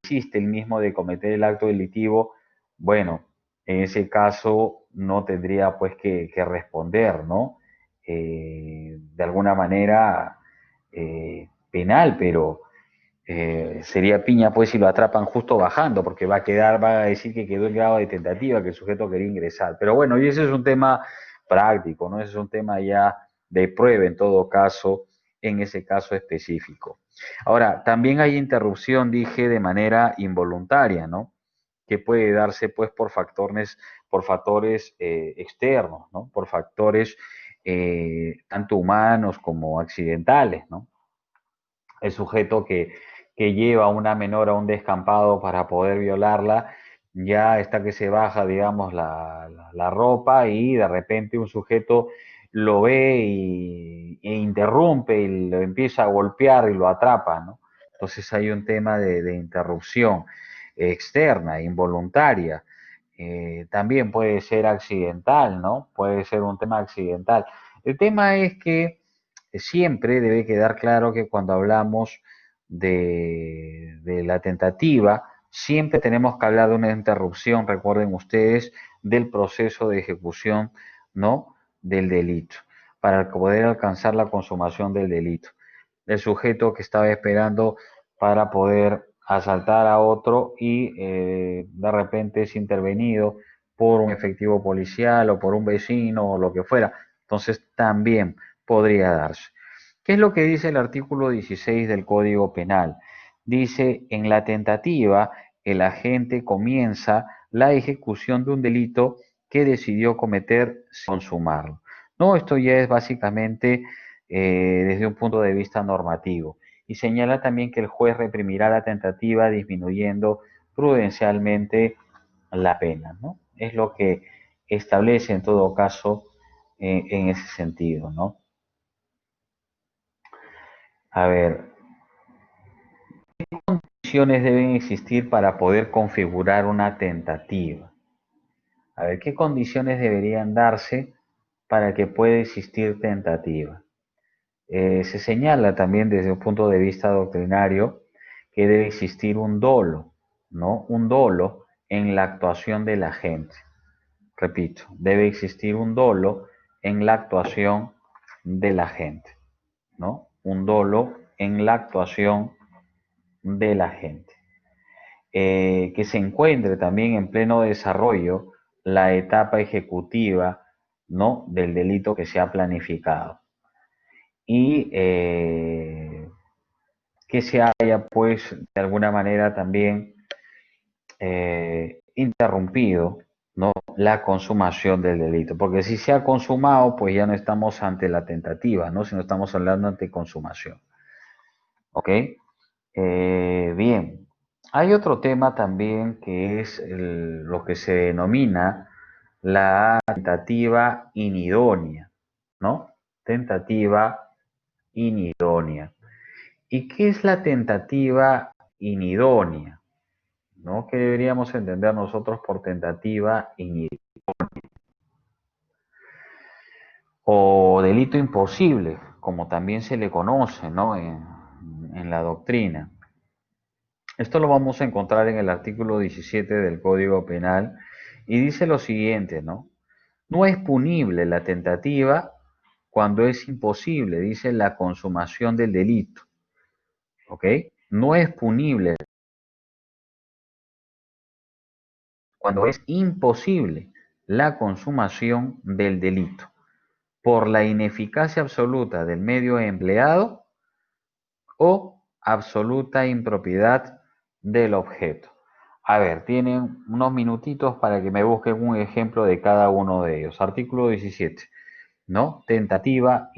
desiste el mismo de cometer el acto delictivo, bueno, en ese caso no tendría pues que responder, ¿no? De alguna manera penal, pero sería piña pues si lo atrapan justo bajando, porque va a decir que quedó el grado de tentativa, que el sujeto quería ingresar. Pero bueno, y ese es un tema práctico, ¿no? Ese es un tema ya de prueba en todo caso, en ese caso específico. Ahora, también hay interrupción, dije, de manera involuntaria, ¿no? Que puede darse pues por factores externos, ¿no? Por factores tanto humanos como accidentales, ¿no? El sujeto que lleva a una menor a un descampado para poder violarla, ya está que se baja, digamos, la ropa y de repente un sujeto lo ve e interrumpe y lo empieza a golpear y lo atrapa, ¿no? Entonces hay un tema de interrupción externa, involuntaria. También puede ser accidental, ¿no? Puede ser un tema accidental. El tema es que siempre debe quedar claro que cuando hablamos de la tentativa, siempre tenemos que hablar de una interrupción, recuerden ustedes, del proceso de ejecución, ¿no? Del delito, para poder alcanzar la consumación del delito. El sujeto que estaba esperando para poder asaltar a otro y de repente es intervenido por un efectivo policial o por un vecino o lo que fuera. Entonces también podría darse. ¿Qué es lo que dice el artículo 16 del Código Penal? Dice, en la tentativa, el agente comienza la ejecución de un delito que decidió cometer sin consumarlo. No, esto ya es básicamente desde un punto de vista normativo. Y señala también que el juez reprimirá la tentativa disminuyendo prudencialmente la pena, ¿no? Es lo que establece en todo caso en ese sentido, ¿no? A ver, ¿qué condiciones deben existir para poder configurar una tentativa? A ver, ¿qué condiciones deberían darse para que pueda existir tentativa? Se señala también desde un punto de vista doctrinario que debe existir un dolo, ¿no? Un dolo en la actuación del agente. Repito, debe existir un dolo en la actuación del agente, ¿no? Un dolo en la actuación del agente. Que se encuentre también en pleno desarrollo la etapa ejecutiva, ¿no? Del delito que se ha planificado. Y que se haya, pues, de alguna manera también interrumpido ¿no? La consumación del delito. Porque si se ha consumado, pues ya no estamos ante la tentativa, ¿no? Sino estamos hablando ante consumación. ¿Ok? Bien. Hay otro tema también que es lo que se denomina la tentativa inidónea, ¿no? Tentativa inidónea. ¿Y qué es la tentativa inidónea? ¿No? ¿Qué deberíamos entender nosotros por tentativa inidónea? O delito imposible, como también se le conoce, ¿no? En la doctrina. Esto lo vamos a encontrar en el artículo 17 del Código Penal y dice lo siguiente, ¿no? No es punible la tentativa cuando es imposible, dice la consumación del delito, ¿ok? No es punible cuando es imposible la consumación del delito por la ineficacia absoluta del medio empleado o absoluta impropiedad del objeto. A ver, tienen unos minutitos para que me busquen un ejemplo de cada uno de ellos. Artículo 17, ¿no? Tentativa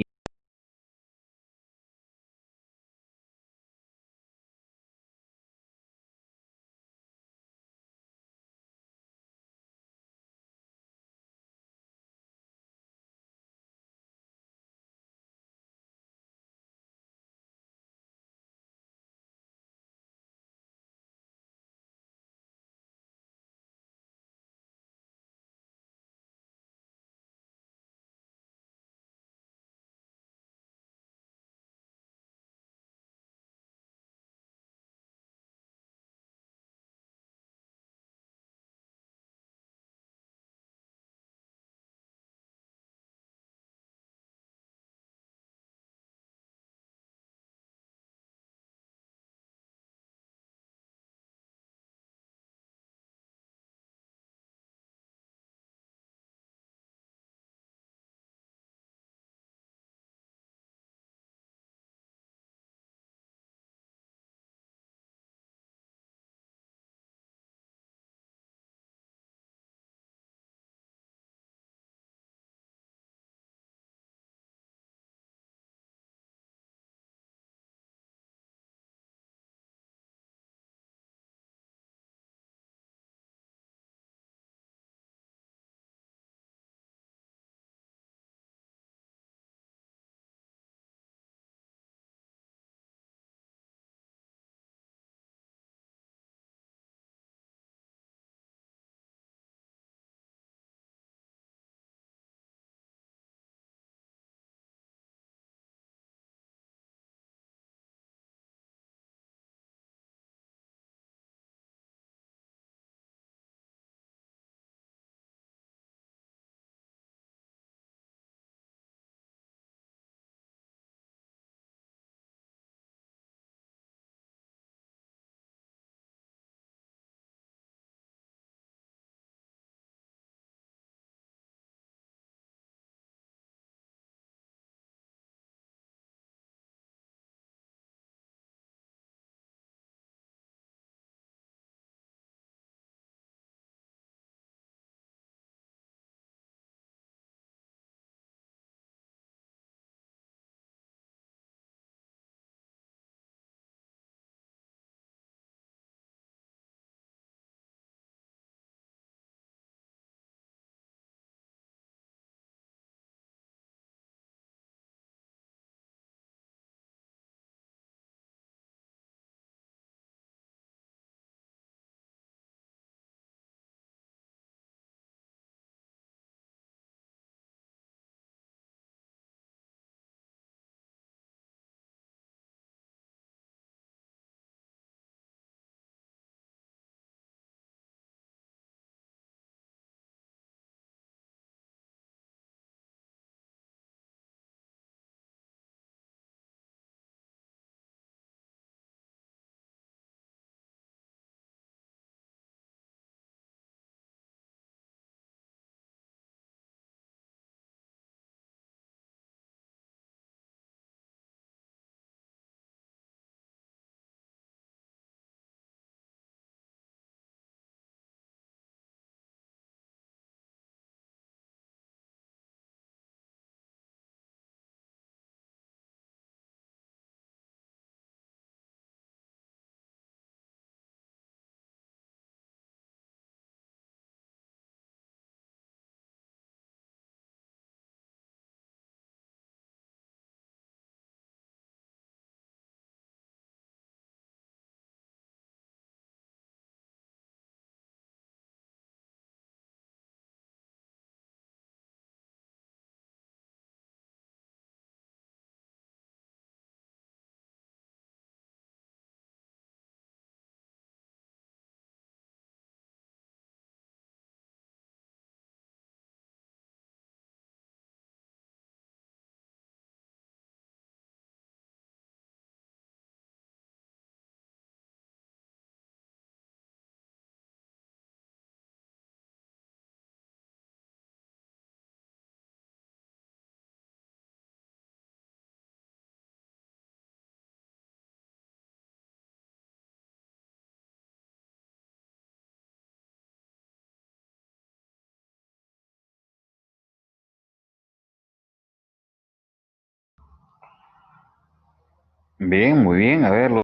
Bien, muy bien. A ver, por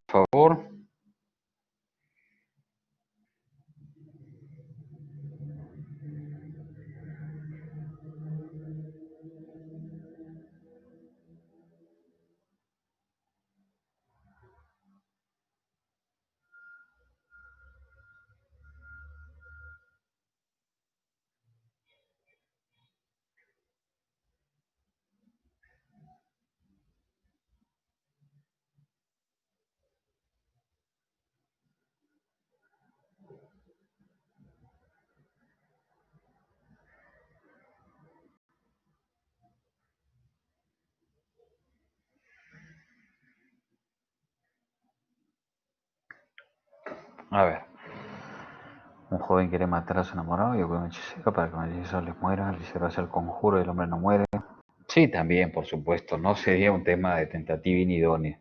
favor. A ver. Un joven quiere matar a su enamorado y ocurre un hechicero para que el hechicero les muera. El hechicero hace el conjuro y el hombre no muere. Sí, también, por supuesto. No sería un tema de tentativa inidónea.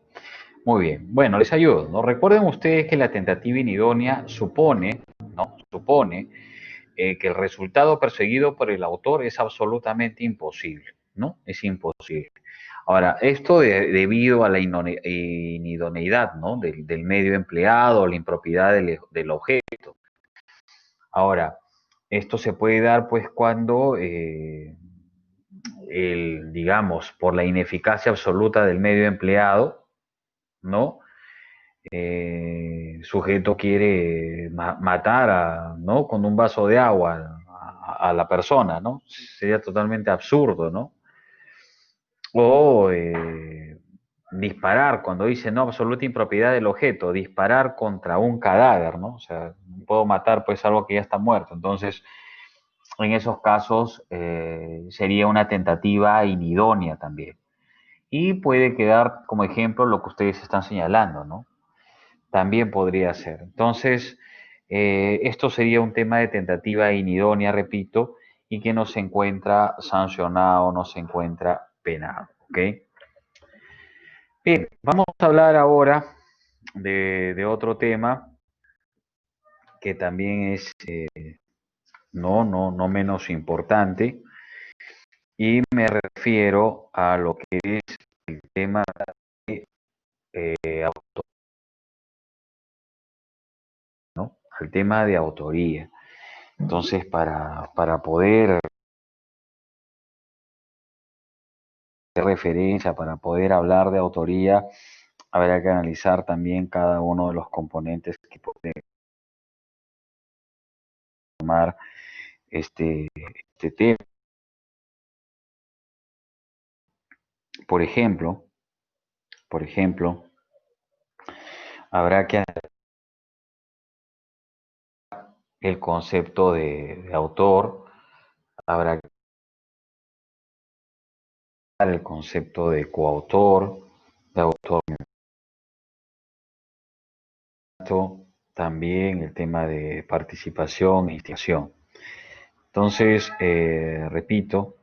Muy bien. Bueno, les ayudo, ¿no? Recuerden ustedes que la tentativa inidónea supone, ¿no? Supone que el resultado perseguido por el autor es absolutamente imposible, ¿no? Es imposible. Ahora, esto debido a la inidoneidad, ¿no? Del medio empleado, la impropiedad del objeto. Ahora, esto se puede dar pues cuando, digamos, por la ineficacia absoluta del medio empleado, ¿no? Sujeto quiere matar ¿no? Con un vaso de agua a la persona, ¿no? Sería totalmente absurdo, ¿no? O disparar, cuando dice no absoluta impropiedad del objeto, disparar contra un cadáver, ¿no? O sea, no puedo matar pues algo que ya está muerto. Entonces, en esos casos sería una tentativa inidónea también. Y puede quedar como ejemplo lo que ustedes están señalando, ¿no? También podría ser. Entonces, esto sería un tema de tentativa inidónea, repito, y que no se encuentra sancionado, no se encuentra penado. ¿Ok? Bien, vamos a hablar ahora de otro tema que también es no menos importante, y me refiero a lo que es el tema de autor, ¿no? Al tema de autoría. Entonces, para poder hacer referencia, para poder hablar de autoría, habrá que analizar también cada uno de los componentes que puede formar este tema. Por ejemplo, por ejemplo, habrá que el concepto de autor, habrá que el concepto de coautor, de autor, también el tema de participación e instigación. Entonces, repito,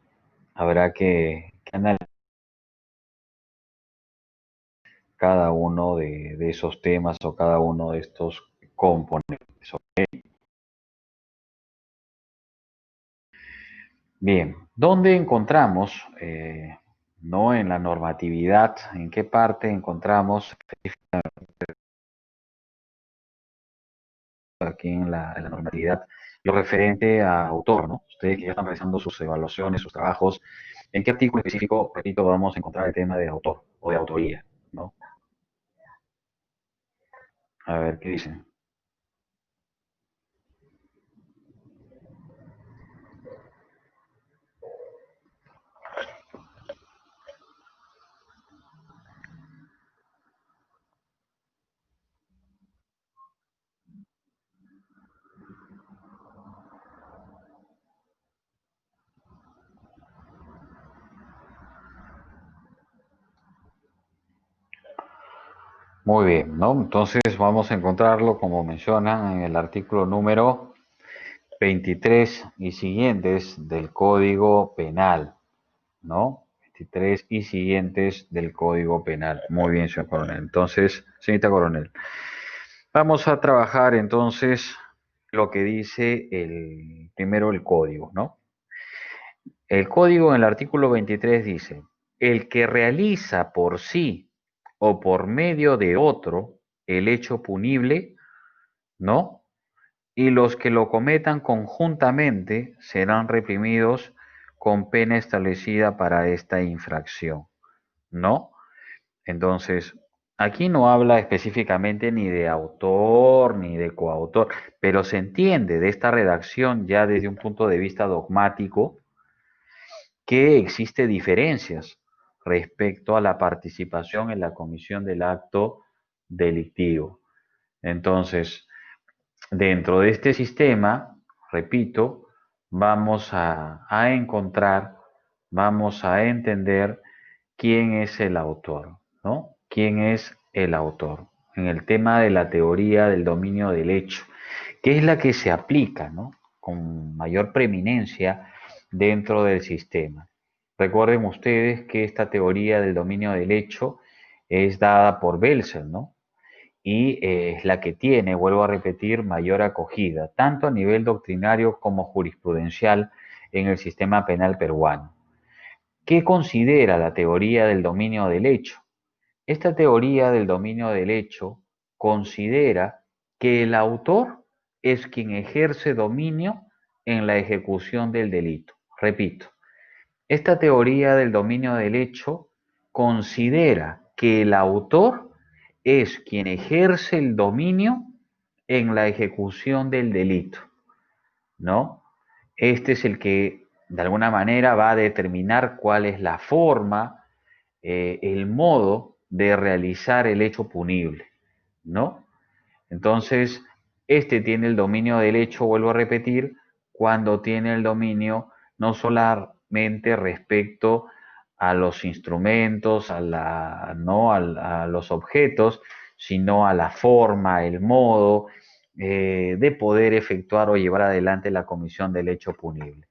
habrá que analizar cada uno de esos temas o cada uno de estos componentes. ¿Ok? Bien, ¿dónde encontramos, no en la normatividad, en qué parte encontramos aquí en la normatividad lo referente a autor, ¿no? Ustedes que ya están realizando sus evaluaciones, sus trabajos, ¿en qué artículo específico, repito, vamos a encontrar el tema de autor o de autoría, ¿no? A ver qué dicen. Muy bien, ¿no? Entonces vamos a encontrarlo, como mencionan, en el artículo número 23 y siguientes del Código Penal, ¿no? 23 y siguientes del Código Penal. Muy bien, señor coronel. Entonces, señorita coronel, vamos a trabajar entonces lo que dice primero el código, ¿no? El código en el artículo 23 dice, El que realiza por sí o por medio de otro el hecho punible, ¿no? Y los que lo cometan conjuntamente serán reprimidos con pena establecida para esta infracción, ¿no? Entonces, aquí no habla específicamente ni de autor ni de coautor, pero se entiende de esta redacción ya desde un punto de vista dogmático que existe diferencias respecto a la participación en la comisión del acto delictivo. Entonces, dentro de este sistema, repito, vamos a encontrar, vamos a entender quién es el autor, ¿no? ¿Quién es el autor? En el tema de la teoría del dominio del hecho, que es la que se aplica, ¿no? Con mayor preeminencia dentro del sistema. Recuerden ustedes que esta teoría del dominio del hecho es dada por Belsen, ¿no? Y es la que tiene, vuelvo a repetir, mayor acogida, tanto a nivel doctrinario como jurisprudencial en el sistema penal peruano. ¿Qué considera la teoría del dominio del hecho? Esta teoría del dominio del hecho considera que el autor es quien ejerce dominio en la ejecución del delito. Repito, esta teoría del dominio del hecho considera que el autor es quien ejerce el dominio en la ejecución del delito, ¿no? Este es el que de alguna manera va a determinar cuál es la forma, el modo de realizar el hecho punible, ¿no? Entonces, este tiene el dominio del hecho, vuelvo a repetir, cuando tiene el dominio no solamente respecto a los instrumentos, ¿no? A los objetos, sino a la forma, el modo de poder efectuar o llevar adelante la comisión del hecho punible.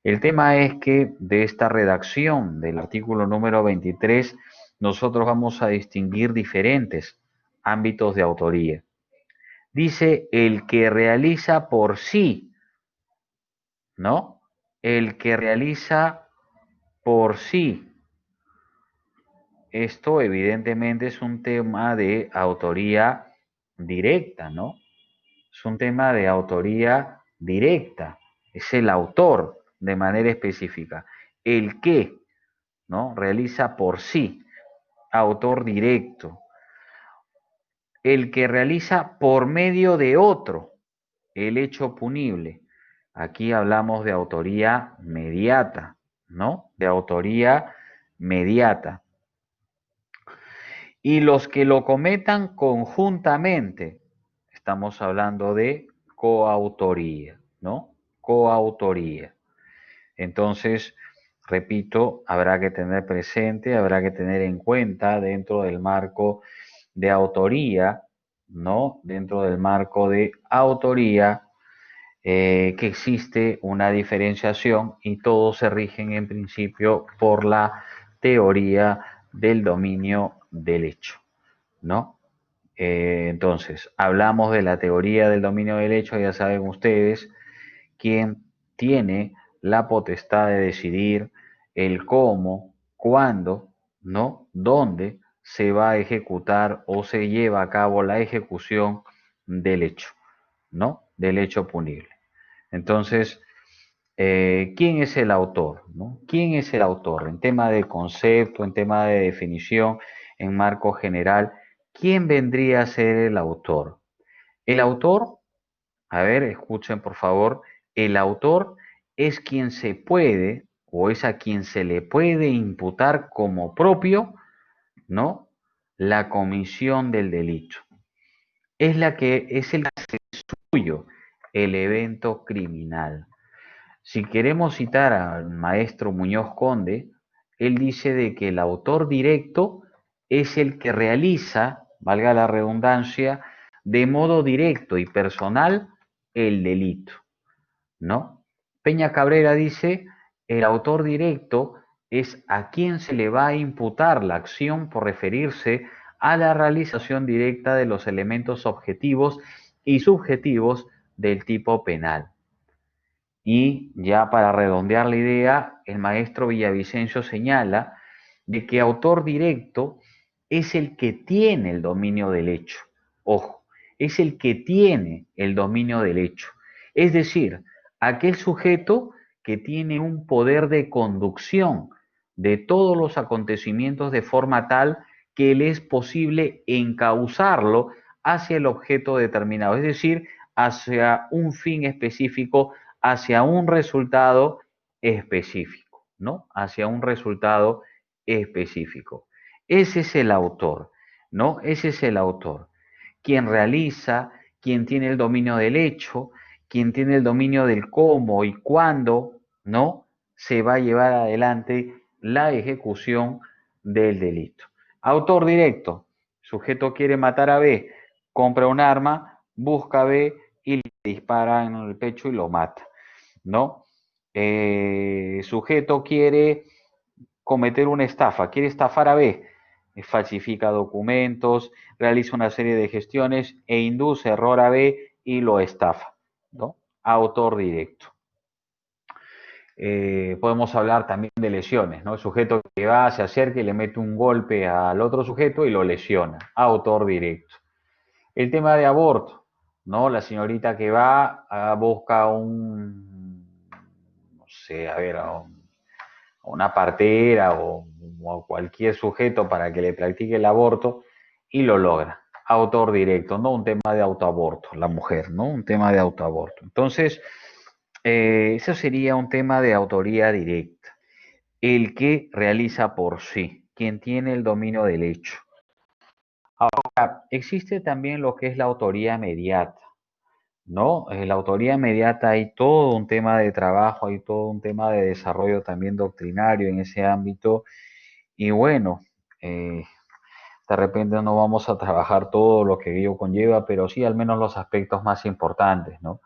El tema es que de esta redacción del artículo número 23, nosotros vamos a distinguir diferentes ámbitos de autoría. Dice el que realiza por sí, ¿no? El que realiza por sí. Esto evidentemente es un tema de autoría directa, ¿no? Es un tema de autoría directa. Es el autor de manera específica. El que, ¿no? Realiza por sí, autor directo. El que realiza por medio de otro el hecho punible. Aquí hablamos de autoría mediata, ¿no? De autoría mediata. Y los que lo cometan conjuntamente, estamos hablando de coautoría, ¿no? Coautoría. Entonces, repito, habrá que tener presente, habrá que tener en cuenta dentro del marco de autoría, ¿no? Dentro del marco de autoría, que existe una diferenciación y todos se rigen en principio por la teoría del dominio del hecho, ¿no? Entonces, hablamos de la teoría del dominio del hecho, ya saben ustedes, quién tiene la potestad de decidir el cómo, cuándo, ¿no? Dónde se va a ejecutar o se lleva a cabo la ejecución del hecho, ¿no? Del hecho punible. Entonces, ¿quién es el autor? ¿No? ¿Quién es el autor? En tema de concepto, en tema de definición, en marco general, ¿quién vendría a ser el autor? El autor, a ver, escuchen por favor, el autor es quien se puede o es a quien se le puede imputar como propio, ¿no? La comisión del delito. Es el suyo, el evento criminal. Si queremos citar al maestro Muñoz Conde, él dice de que el autor directo es el que realiza, valga la redundancia, de modo directo y personal el delito, ¿no? Peña Cabrera dice, el autor directo es a quien se le va a imputar la acción por referirse a la realización directa de los elementos objetivos y subjetivos del tipo penal. Y ya para redondear la idea, el maestro Villavicencio señala de que autor directo es el que tiene el dominio del hecho. Ojo, es el que tiene el dominio del hecho. Es decir, aquel sujeto que tiene un poder de conducción de todos los acontecimientos de forma tal que le es posible encauzarlo hacia el objeto determinado, es decir, hacia un fin específico, hacia un resultado específico, ¿no? Hacia un resultado específico. Ese es el autor, ¿no? Ese es el autor. Quien realiza, quien tiene el dominio del hecho, quien tiene el dominio del cómo y cuándo, ¿no? Se va a llevar adelante la ejecución del delito. Autor directo, sujeto quiere matar a B, compra un arma, busca a B y le dispara en el pecho y lo mata, ¿no? Sujeto quiere cometer una estafa, quiere estafar a B, falsifica documentos, realiza una serie de gestiones e induce error a B y lo estafa, ¿no? Autor directo. Podemos hablar también de lesiones, ¿no? El sujeto que va, se acerca y le mete un golpe al otro sujeto y lo lesiona, autor directo. El tema de aborto, ¿no? La señorita que va, busca no sé, a ver, a una partera o cualquier sujeto para que le practique el aborto y lo logra. Autor directo, no un tema de autoaborto, la mujer, ¿no? Un tema de autoaborto. Entonces, eso sería un tema de autoría directa. El que realiza por sí, quien tiene el dominio del hecho. Ahora, existe también lo que es la autoría mediata, ¿no? En la autoría mediata hay todo un tema de trabajo, hay todo un tema de desarrollo también doctrinario en ese ámbito. Y bueno, de repente no vamos a trabajar todo lo que ello conlleva, pero sí al menos los aspectos más importantes, ¿no?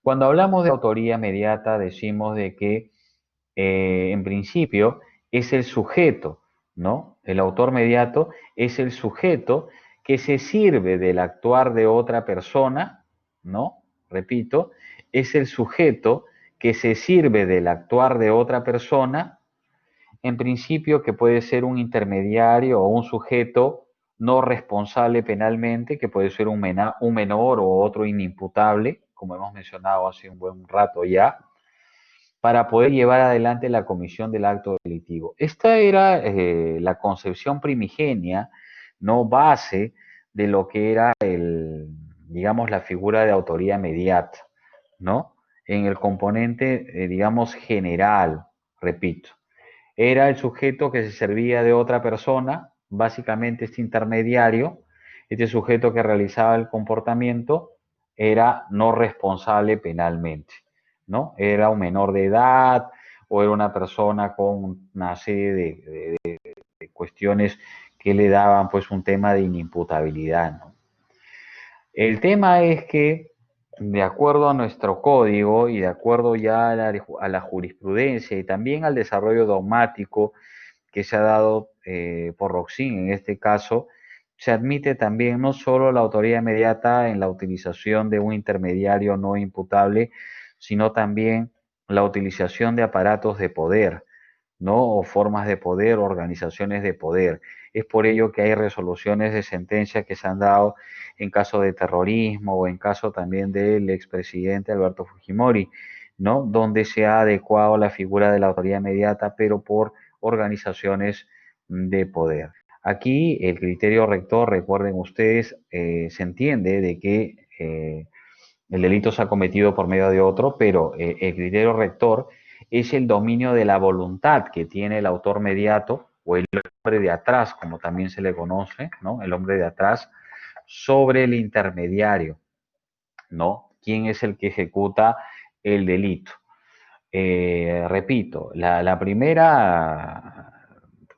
Cuando hablamos de autoría mediata, decimos de que en principio es el sujeto, ¿no? El autor mediato es el sujeto que se sirve del actuar de otra persona, ¿no? Repito, es el sujeto que se sirve del actuar de otra persona, en principio que puede ser un intermediario o un sujeto no responsable penalmente, que puede ser un menor o otro inimputable, como hemos mencionado hace un buen rato ya, para poder llevar adelante la comisión del acto delictivo. Esta era la concepción primigenia, no base de lo que era digamos, la figura de autoría mediata, ¿no? En el componente, digamos, general, repito. Era el sujeto que se servía de otra persona, básicamente este intermediario, este sujeto que realizaba el comportamiento era no responsable penalmente, ¿no? Era un menor de edad o era una persona con una serie de cuestiones que le daban pues un tema de inimputabilidad, ¿no? El tema es que, de acuerdo a nuestro código y de acuerdo ya a la jurisprudencia y también al desarrollo dogmático que se ha dado por Roxin en este caso, se admite también no solo la autoría inmediata en la utilización de un intermediario no imputable, sino también la utilización de aparatos de poder, ¿no? O formas de poder, organizaciones de poder. Es por ello que hay resoluciones de sentencia que se han dado en caso de terrorismo o en caso también del expresidente Alberto Fujimori, ¿no? Donde se ha adecuado la figura de la autoridad inmediata, pero por organizaciones de poder. Aquí el criterio rector, recuerden ustedes, se entiende de que el delito se ha cometido por medio de otro, pero el criterio rector es el dominio de la voluntad que tiene el autor mediato o el hombre de atrás, como también se le conoce, ¿no? El hombre de atrás sobre el intermediario, ¿no? ¿Quién es el que ejecuta el delito? Repito, la primera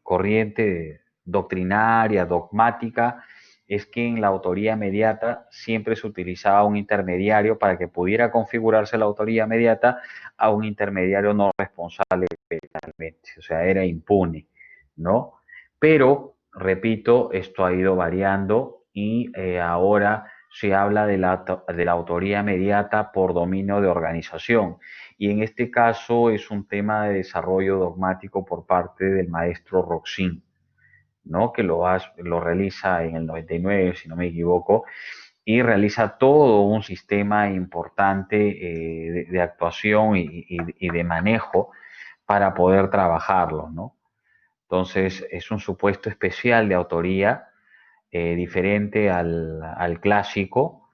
corriente doctrinaria, dogmática, es que en la autoría mediata siempre se utilizaba un intermediario para que pudiera configurarse la autoría mediata a un intermediario no responsable penalmente, o sea, era impune, ¿no? Pero, repito, esto ha ido variando y ahora se habla de la autoría mediata por dominio de organización. Y en este caso es un tema de desarrollo dogmático por parte del maestro Roxin, ¿no? Que lo realiza en el 99, si no me equivoco, y realiza todo un sistema importante de actuación y de manejo para poder trabajarlo, ¿no? Entonces, es un supuesto especial de autoría diferente al clásico,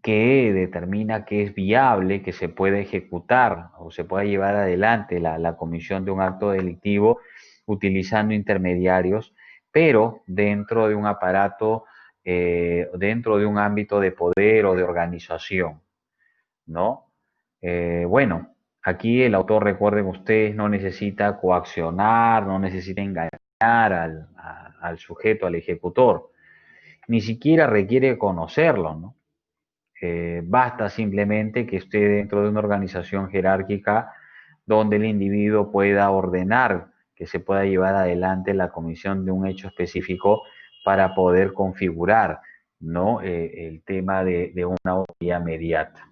que determina que es viable, que se puede ejecutar o se pueda llevar adelante la comisión de un acto delictivo utilizando intermediarios, pero dentro de un aparato, dentro de un ámbito de poder o de organización, ¿no? Bueno, aquí el autor, recuerden ustedes, no necesita coaccionar, no necesita engañar al sujeto, al ejecutor, ni siquiera requiere conocerlo, ¿no? Basta simplemente que esté dentro de una organización jerárquica donde el individuo pueda ordenar que se pueda llevar adelante la comisión de un hecho específico para poder configurar, ¿no? El tema de una autoría mediata.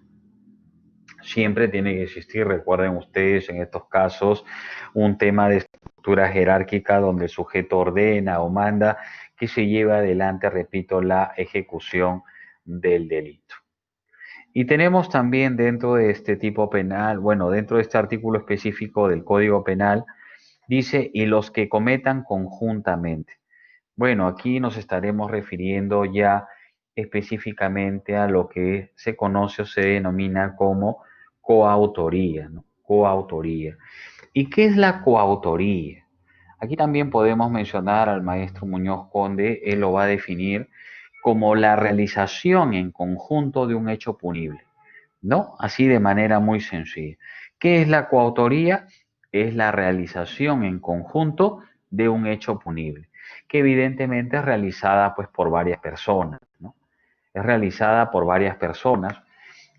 Siempre tiene que existir, recuerden ustedes en estos casos, un tema de estructura jerárquica donde el sujeto ordena o manda que se lleve adelante, repito, la ejecución del delito. Y tenemos también dentro de este tipo penal, bueno, dentro de este artículo específico del Código Penal, dice, y los que cometan conjuntamente. Bueno, aquí nos estaremos refiriendo ya específicamente a lo que se conoce o se denomina como coautoría, ¿no? Coautoría. ¿Y qué es la coautoría? Aquí también podemos mencionar al maestro Muñoz Conde, él lo va a definir como la realización en conjunto de un hecho punible, ¿no? Así de manera muy sencilla. ¿Qué es la coautoría? Es la realización en conjunto de un hecho punible, que evidentemente es realizada pues por varias personas, ¿no? Es realizada por varias personas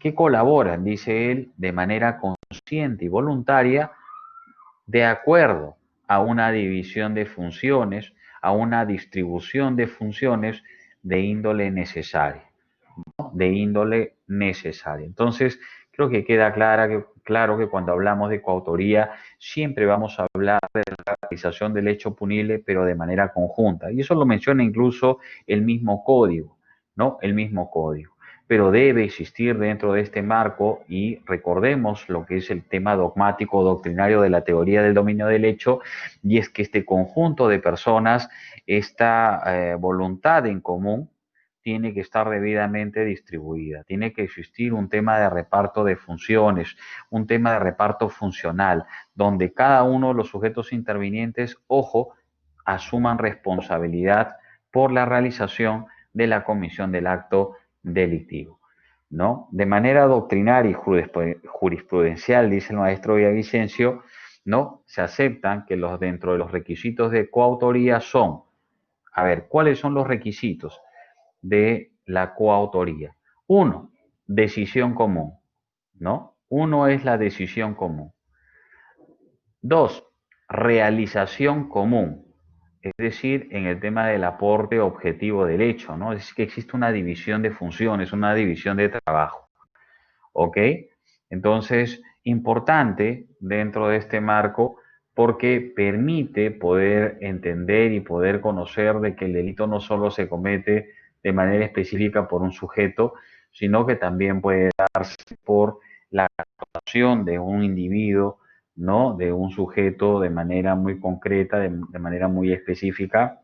que colaboran, dice él, de manera consciente y voluntaria, de acuerdo a una división de funciones, a una distribución de funciones de índole necesaria, ¿no? De índole necesaria. Entonces, creo que queda claro que cuando hablamos de coautoría siempre vamos a hablar de la realización del hecho punible, pero de manera conjunta. Y eso lo menciona incluso el mismo código, ¿no? El mismo código. Pero debe existir dentro de este marco, y recordemos lo que es el tema dogmático doctrinario de la teoría del dominio del hecho, y es que este conjunto de personas, esta voluntad en común, tiene que estar debidamente distribuida, tiene que existir un tema de reparto de funciones, un tema de reparto funcional, donde cada uno de los sujetos intervinientes, ojo, asuman responsabilidad por la realización de la comisión del acto delictivo, ¿no? De manera doctrinaria y jurisprudencial, dice el maestro Villavicencio, ¿no? Se aceptan que dentro de los requisitos de coautoría son, a ver, ¿cuáles son los requisitos de la coautoría? Uno, decisión común, ¿no? Uno es la decisión común. Dos, realización común, es decir, en el tema del aporte objetivo del hecho, ¿no? Es decir, que existe una división de funciones, una división de trabajo, ¿ok? Entonces, importante dentro de este marco porque permite poder entender y poder conocer de que el delito no solo se comete de manera específica por un sujeto, sino que también puede darse por la actuación de un individuo, ¿no? De un sujeto de manera muy concreta, de manera muy específica,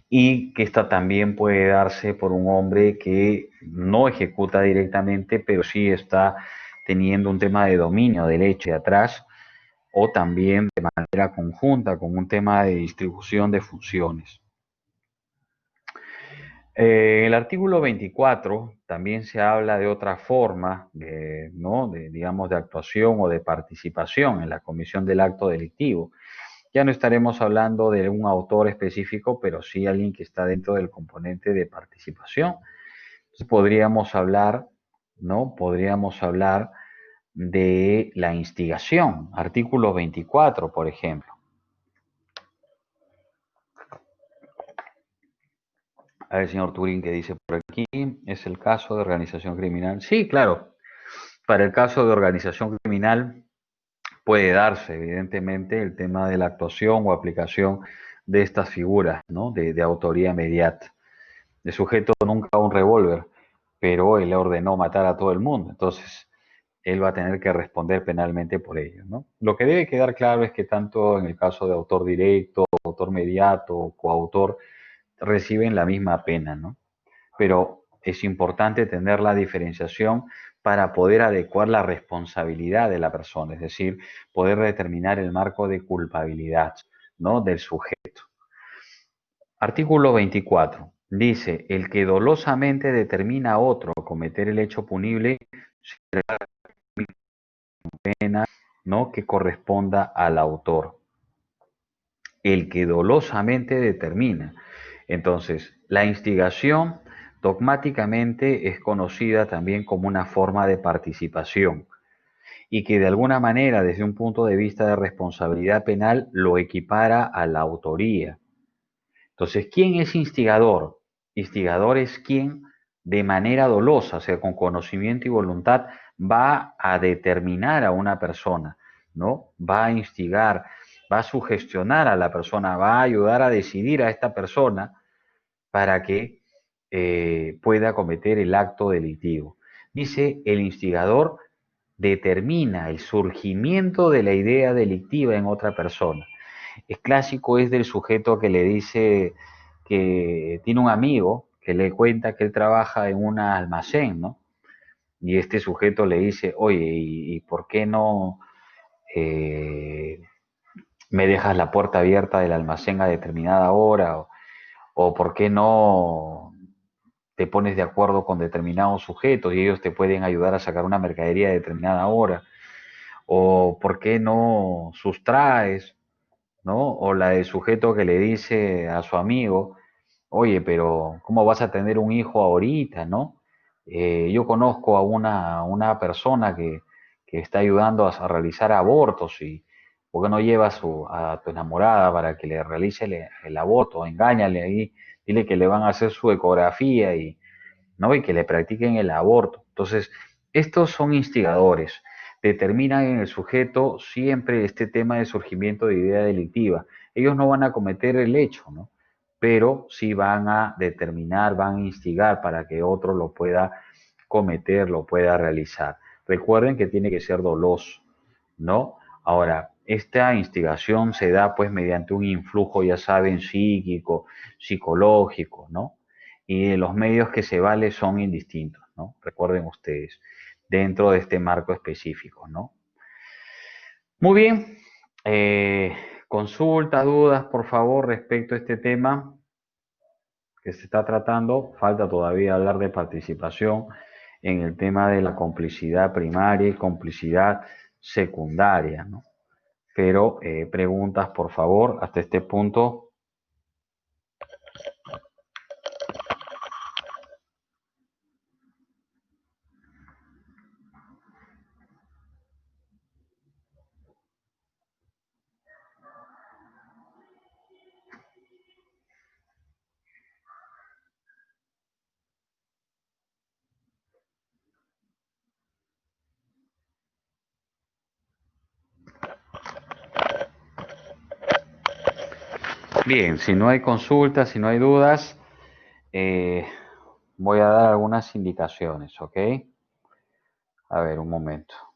y que esta también puede darse por un hombre que no ejecuta directamente, pero sí está teniendo un tema de dominio del hecho de atrás, o también de manera conjunta con un tema de distribución de funciones. El artículo 24 también se habla de otra forma de, ¿no? digamos, de actuación o de participación en la comisión del acto delictivo. Ya no estaremos hablando de un autor específico, pero sí alguien que está dentro del componente de participación. Entonces podríamos hablar, ¿no? Podríamos hablar de la instigación, artículo 24, por ejemplo. A ver, señor Turín, ¿qué dice por aquí? ¿Es el caso de organización criminal? Sí, claro. Para el caso de organización criminal puede darse, evidentemente, el tema de la actuación o aplicación de estas figuras, ¿no? De autoría inmediata. El sujeto nunca un revólver, pero él ordenó matar a todo el mundo. Entonces, él va a tener que responder penalmente por ello, ¿no? Lo que debe quedar claro es que tanto en el caso de autor directo, autor mediato o coautor, reciben la misma pena, ¿no? Pero es importante tener la diferenciación para poder adecuar la responsabilidad de la persona, es decir, poder determinar el marco de culpabilidad, ¿no? Del sujeto. Artículo 24. Dice, el que dolosamente determina a otro a cometer el hecho punible será pena, ¿no? Que corresponda al autor. El que dolosamente determina. Entonces, la instigación dogmáticamente es conocida también como una forma de participación y que de alguna manera, desde un punto de vista de responsabilidad penal, lo equipara a la autoría. Entonces, ¿quién es instigador? Instigador es quien de manera dolosa, o sea, con conocimiento y voluntad, va a determinar a una persona, ¿no? Va a instigar, va a sugestionar a la persona, va a ayudar a decidir a esta persona para que pueda cometer el acto delictivo. Dice, el instigador determina el surgimiento de la idea delictiva en otra persona. El clásico es del sujeto que le dice que tiene un amigo que le cuenta que él trabaja en un almacén, ¿no? Y este sujeto le dice, oye, ¿y por qué no eh, me dejas la puerta abierta del almacén a determinada hora? O por qué no te pones de acuerdo con determinados sujetos y ellos te pueden ayudar a sacar una mercadería a determinada hora? O por qué no sustraes, ¿no? O la del sujeto que le dice a su amigo, oye, pero ¿cómo vas a tener un hijo ahorita, no? Yo conozco a una persona que está ayudando a realizar abortos y ¿por qué no llevas a tu enamorada para que le realice el aborto? Engáñale ahí, dile que le van a hacer su ecografía y, ¿no? Y que le practiquen el aborto. Entonces, estos son instigadores, determinan en el sujeto siempre este tema de surgimiento de idea delictiva. Ellos no van a cometer el hecho, ¿no? Pero sí van a determinar, van a instigar para que otro lo pueda cometer, lo pueda realizar. Recuerden que tiene que ser doloso, ¿no? Ahora, esta instigación se da pues mediante un influjo, ya saben, psíquico, psicológico, ¿no? Y los medios que se vale son indistintos, ¿no? Recuerden ustedes, dentro de este marco específico, ¿no? Muy bien. Eh, Consultas, dudas, por favor, respecto a este tema que se está tratando. Falta todavía hablar de participación en el tema de la complicidad primaria y complicidad secundaria, ¿no? Pero preguntas, por favor, hasta este punto. Bien, si no hay consultas, si no hay dudas, eh, voy a dar algunas indicaciones, ¿ok? A ver, un momento.